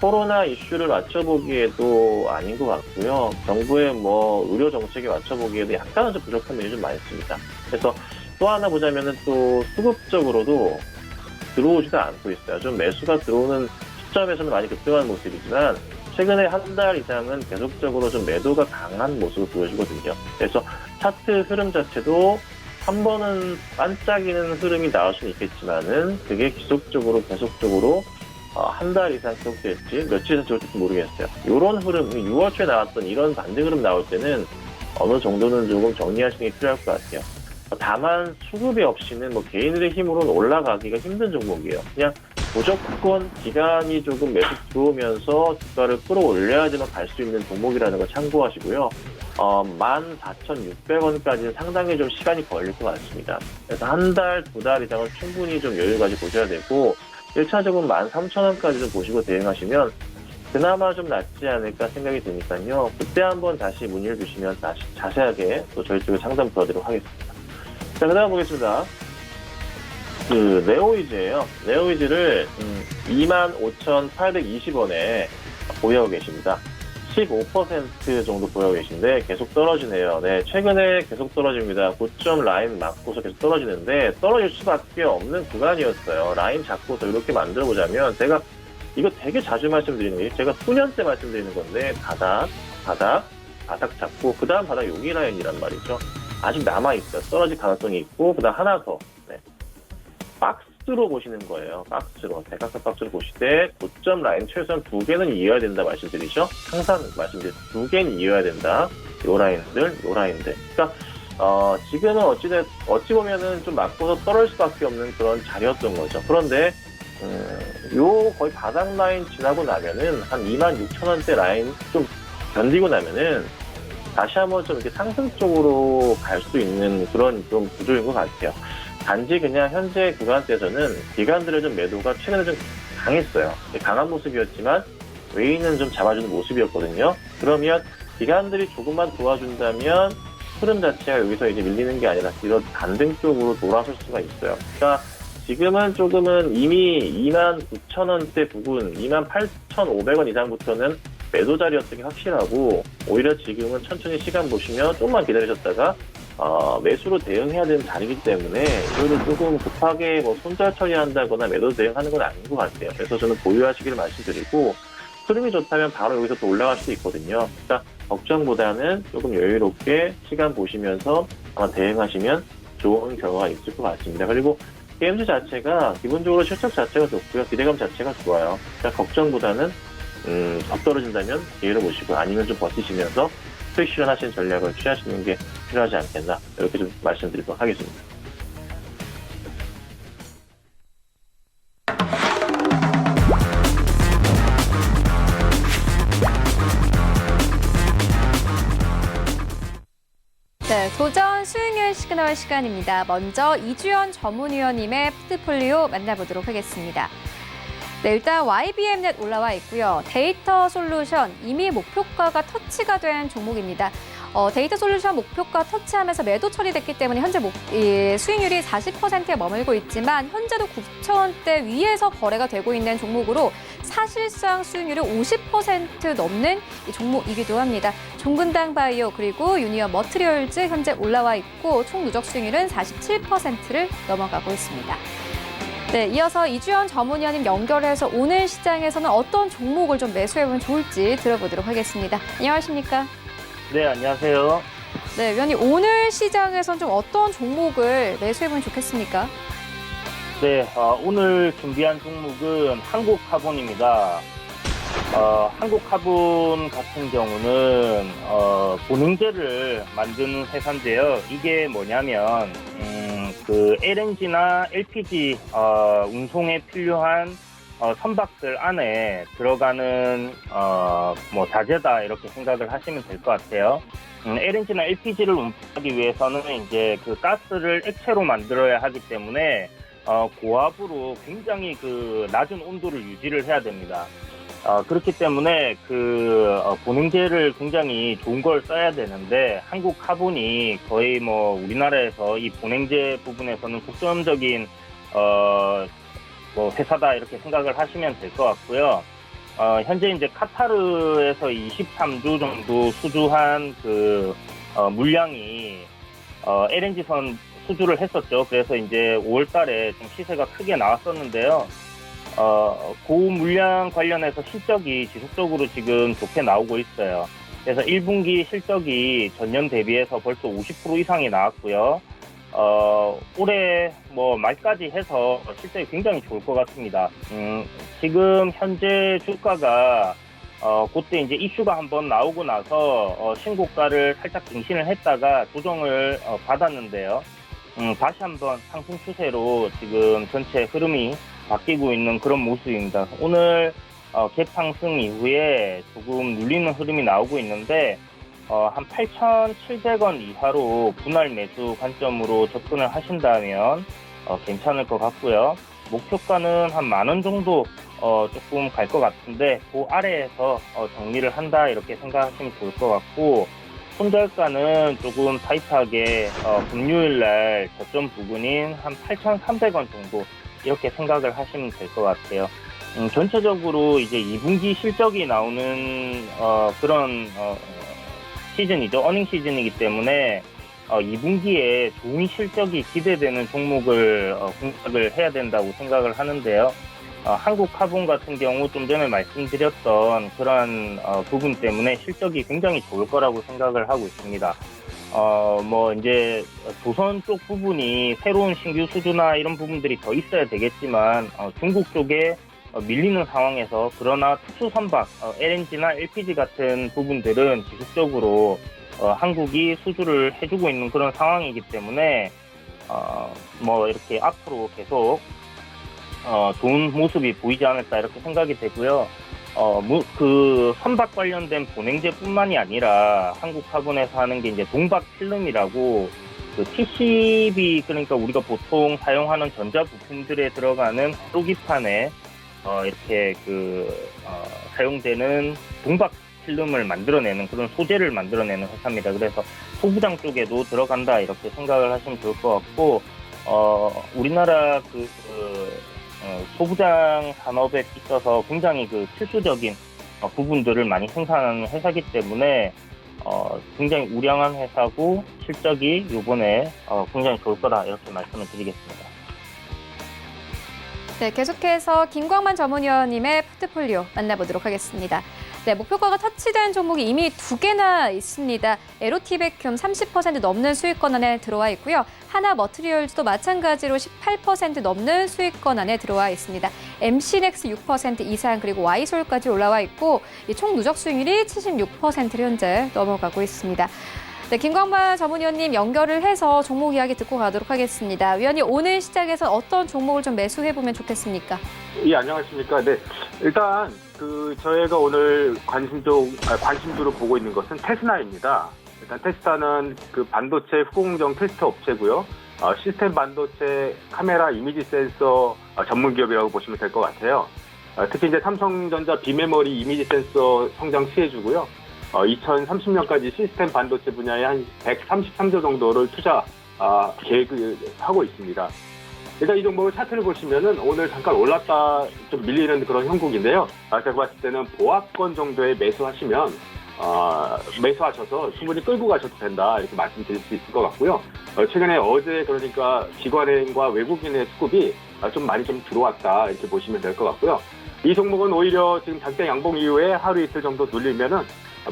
코로나 이슈를 맞춰보기에도 아닌 것 같고요. 정부의 의료 정책에 맞춰보기에도 약간은 좀 부족한 면이 좀 많습니다. 그래서 또 하나 보자면은 또 수급적으로도 들어오지도 않고 있어요. 좀 매수가 들어오는 시점에서는 많이 급등하는 모습이지만 최근에 한 달 이상은 계속적으로 좀 매도가 강한 모습을 보여주거든요. 그래서 차트 흐름 자체도 한 번은 반짝이는 흐름이 나올 수는 있겠지만은 그게 계속적으로 한 달 이상 계속될지 며칠 이상 지속될지 모르겠어요. 이런 흐름, 6월 초에 나왔던 이런 반등 흐름 나올 때는 어느 정도는 조금 정리하시는 게 필요할 것 같아요. 다만 수급이 없이는 개인들의 힘으로는 올라가기가 힘든 종목이에요. 그냥 무조건 기간이 조금 매수 들어오면서 주가를 끌어올려야지만 갈 수 있는 종목이라는 걸 참고하시고요. 14,600원까지는 상당히 좀 시간이 걸릴 것 같습니다. 그래서 한 달, 두 달 이상은 충분히 좀 여유까지 보셔야 되고 1차적으로 13,000원까지 좀 보시고 대응하시면 그나마 좀 낫지 않을까 생각이 드니까요. 그때 한번 다시 문의를 주시면 다시 자세하게 또 저희 쪽에 상담 도와드리도록 하겠습니다. 자, 그 다음 보겠습니다. 네오이즈예요. 네오이즈를 25,820원에 보유하고 계십니다. 15% 정도 보유하고 계신데 계속 떨어지네요. 네, 최근에 계속 떨어집니다. 고점 라인 맞고서 계속 떨어지는데 떨어질 수밖에 없는 구간이었어요. 라인 잡고서 이렇게 만들어보자면 제가 이거 되게 자주 말씀드리는 게 제가 수년째 말씀드리는 건데 바닥 잡고 그 다음 바닥 여기 라인이란 말이죠. 아직 남아있어요. 떨어질 가능성이 있고 그 다음 하나 더 박스 박스로 보시는 거예요. 박스로. 대각선 박스로 보실 때 고점 라인 최소한 2개는 이어야 된다 말씀드리죠. 항상 말씀드린 2개는 이어야 된다. 요 라인들. 그러니까 지금은 어찌 보면은 좀 맞고서 떨어질 수밖에 없는 그런 자리였던 거죠. 그런데 요 거의 바닥 라인 지나고 나면은 한 26,000원대 라인 좀 견디고 나면은 다시 한번 좀 이렇게 상승 쪽으로 갈 수 있는 그런 좀 구조인 것 같아요. 단지 그냥 현재 구간대에서는 기관들의 좀 매도가 최근에 좀 강했어요. 강한 모습이었지만 외인은 좀 잡아주는 모습이었거든요. 그러면 기관들이 조금만 도와준다면 흐름 자체가 여기서 이제 밀리는 게 아니라 이런 반등 쪽으로 돌아설 수가 있어요. 그러니까 지금은 조금은 이미 29,000원대 부근, 28,500원 이상부터는 매도 자리였던 게 확실하고, 오히려 지금은 천천히 시간 보시면 조금만 기다리셨다가 매수로 대응해야 되는 자리이기 때문에 이거를 조금 급하게 뭐 손절 처리한다거나 매도 대응하는 건 아닌 것 같아요. 그래서 저는 보유하시기를 말씀드리고, 흐름이 좋다면 바로 여기서 또 올라갈 수도 있거든요. 그러니까 걱정보다는 조금 여유롭게 시간 보시면서 아마 대응하시면 좋은 결과가 있을 것 같습니다. 그리고 게임즈 자체가 기본적으로 실적 자체가 좋고요. 기대감 자체가 좋아요. 그러니까 걱정보다는 더 떨어진다면 기회를 보시고, 아니면 좀 버티시면서 수익 실현하시는 전략을 취하시는 게 필요하지 않겠나, 이렇게 좀 말씀드리도록 하겠습니다. 네, 도전 수익률 시그널 시간입니다. 먼저 이주연 전문위원님의 포트폴리오 만나보도록 하겠습니다. 네, 일단 YBM넷 올라와 있고요. 데이터 솔루션 이미 목표가가 터치가 된 종목입니다. 데이터 솔루션 목표가 터치하면서 매도 처리됐기 때문에 현재 수익률이 40%에 머물고 있지만 현재도 9,000원대 위에서 거래가 되고 있는 종목으로 사실상 수익률이 50% 넘는 이 종목이기도 합니다. 종근당 바이오 그리고 유니언 머트리얼즈 현재 올라와 있고 총 누적 수익률은 47%를 넘어가고 있습니다. 네, 이어서 이주연 전문위원님 연결해서 오늘 시장에서는 어떤 종목을 좀 매수해보면 좋을지 들어보도록 하겠습니다. 안녕하십니까? 네, 안녕하세요. 네, 위원님 오늘 시장에서는 좀 어떤 종목을 매수해보면 좋겠습니까? 네, 오늘 준비한 종목은 한국카본입니다. 한국카본 같은 경우는 보냉제를 만드는 회사인데요. 이게 뭐냐면 그 LNG나 LPG 운송에 필요한 선박들 안에 들어가는 뭐 자재다 이렇게 생각을 하시면 될 것 같아요. LNG나 LPG를 운송하기 위해서는 이제 그 가스를 액체로 만들어야 하기 때문에 고압으로 굉장히 그 낮은 온도를 유지를 해야 됩니다. 그렇기 때문에 그 보냉제를 굉장히 좋은 걸 써야 되는데 한국 카본이 거의 뭐 우리나라에서 이 보냉제 부분에서는 독점적인 뭐 회사다 이렇게 생각을 하시면 될 것 같고요. 현재 이제 카타르에서 23주 정도 수주한 그 물량이 LNG선 수주를 했었죠. 그래서 이제 5월달에 좀 시세가 크게 나왔었는데요. 고우 물량 관련해서 실적이 지속적으로 지금 좋게 나오고 있어요. 그래서 1분기 실적이 전년 대비해서 벌써 50% 이상이 나왔고요. 올해 뭐 말까지 해서 실적이 굉장히 좋을 것 같습니다. 지금 현재 주가가 그때 이제 이슈가 한번 나오고 나서 신고가를 살짝 갱신을 했다가 조정을 받았는데요. 다시 한번 상승 추세로 지금 전체 흐름이 바뀌고 있는 그런 모습입니다. 오늘 갭 상승 이후에 조금 눌리는 흐름이 나오고 있는데 한 8,700원 이하로 분할 매수 관점으로 접근을 하신다면 괜찮을 것 같고요. 목표가는 한 10,000원 정도 조금 갈 것 같은데 그 아래에서 정리를 한다 이렇게 생각하시면 좋을 것 같고, 손절가는 조금 타이트하게 금요일 날 저점 부근인 한 8,300원 정도 이렇게 생각을 하시면 될 것 같아요. 전체적으로 이제 2분기 실적이 나오는 그런 시즌이죠. 어닝 시즌이기 때문에 2분기에 좋은 실적이 기대되는 종목을 공략을 해야 된다고 생각을 하는데요. 한국카본 같은 경우 좀 전에 말씀드렸던 그런 부분 때문에 실적이 굉장히 좋을 거라고 생각을 하고 있습니다. 뭐 이제 조선 쪽 부분이 새로운 신규 수주나 이런 부분들이 더 있어야 되겠지만 중국 쪽에 밀리는 상황에서 그러나 특수 선박 LNG나 LPG 같은 부분들은 지속적으로 한국이 수주를 해주고 있는 그런 상황이기 때문에 뭐 이렇게 앞으로 계속 좋은 모습이 보이지 않을까 이렇게 생각이 되고요. 그 선박 관련된 보냉제뿐만이 아니라 한국화군에서 하는 게 이제 동박 필름이라고 그 PCB, 그러니까 우리가 보통 사용하는 전자 부품들에 들어가는 호기판에 이렇게 사용되는 동박 필름을 만들어내는 그런 소재를 만들어내는 회사입니다. 그래서 소부장 쪽에도 들어간다 이렇게 생각을 하시면 좋을 것 같고, 우리나라 소부장 산업에 있어서 굉장히 필수적인 부분들을 많이 생산하는 회사이기 때문에 굉장히 우량한 회사고 실적이 이번에 굉장히 좋을 거다 이렇게 말씀을 드리겠습니다. 네, 계속해서 김광만 전문위원님의 포트폴리오 만나보도록 하겠습니다. 네, 목표가가 터치된 종목이 이미 2개나 있습니다. 에로티베큐um 30% 넘는 수익권 안에 들어와 있고요. 하나머트리얼즈도 마찬가지로 18% 넘는 수익권 안에 들어와 있습니다. MC넥스 6% 이상, 그리고 Y솔까지 올라와 있고 총 누적 수익률이 76%를 현재 넘어가고 있습니다. 네, 김광만 전문위원님 연결을 해서 종목 이야기 듣고 가도록 하겠습니다. 위원님, 오늘 시장에서 어떤 종목을 좀 매수해보면 좋겠습니까? 예, 안녕하십니까. 네, 일단 저희가 오늘 관심주로 보고 있는 것은 테스나입니다. 일단 테스나는 반도체 후공정 테스트 업체고요. 시스템 반도체 카메라 이미지 센서 전문 기업이라고 보시면 될 것 같아요. 특히 이제 삼성전자 비메모리 이미지 센서 성장 시해주고요. 2030년까지 시스템 반도체 분야에 한 133조 정도를 투자 계획을 하고 있습니다. 일단 이 종목을 차트를 보시면은 오늘 잠깐 올랐다 좀 밀리는 그런 형국인데요. 제가 봤을 때는 보합권 정도에 매수하셔서 충분히 끌고 가셔도 된다 이렇게 말씀드릴 수 있을 것 같고요. 최근에 어제 그러니까 기관행과 외국인의 수급이 좀 많이 들어왔다 이렇게 보시면 될 것 같고요. 이 종목은 오히려 지금 장대 양봉 이후에 하루 이틀 정도 눌리면은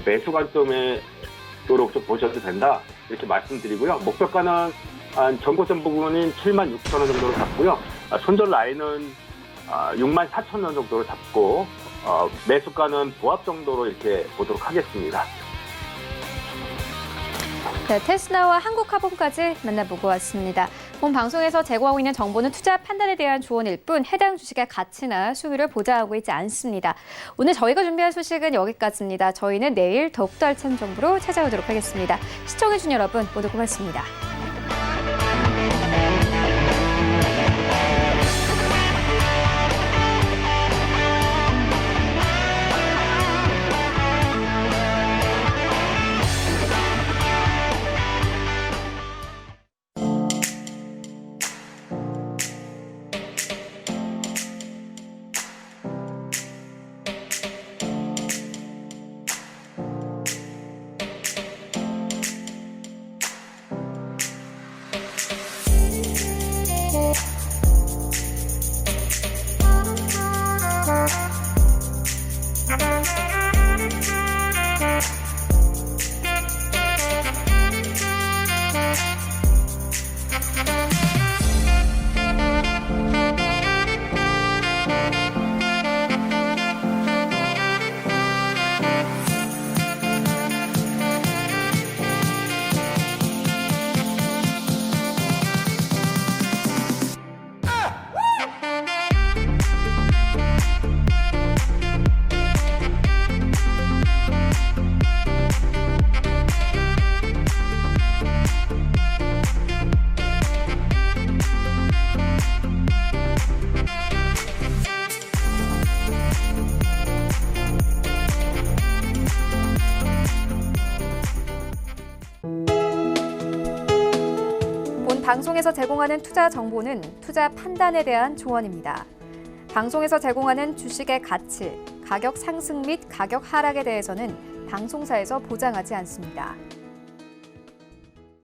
매수 관점으로 좀 보셔도 된다 이렇게 말씀드리고요. 목표가는 한 전고점 부분인 76,000원 정도로 잡고요. 손절 라인은 64,000원 정도로 잡고 매수가는 보합 정도로 이렇게 보도록 하겠습니다. 네, 테스나와 한국화본까지 만나보고 왔습니다. 본 방송에서 제공하고 있는 정보는 투자 판단에 대한 조언일 뿐 해당 주식의 가치나 수익률을 보장하고 있지 않습니다. 오늘 저희가 준비한 소식은 여기까지입니다. 저희는 내일 더욱더 알찬 정보로 찾아오도록 하겠습니다. 시청해주신 여러분 모두 고맙습니다. 방송에서 제공하는 투자 정보는 투자 판단에 대한 조언입니다. 방송에서 제공하는 주식의 가치, 가격 상승 및 가격 하락에 대해서는 방송사에서 보장하지 않습니다.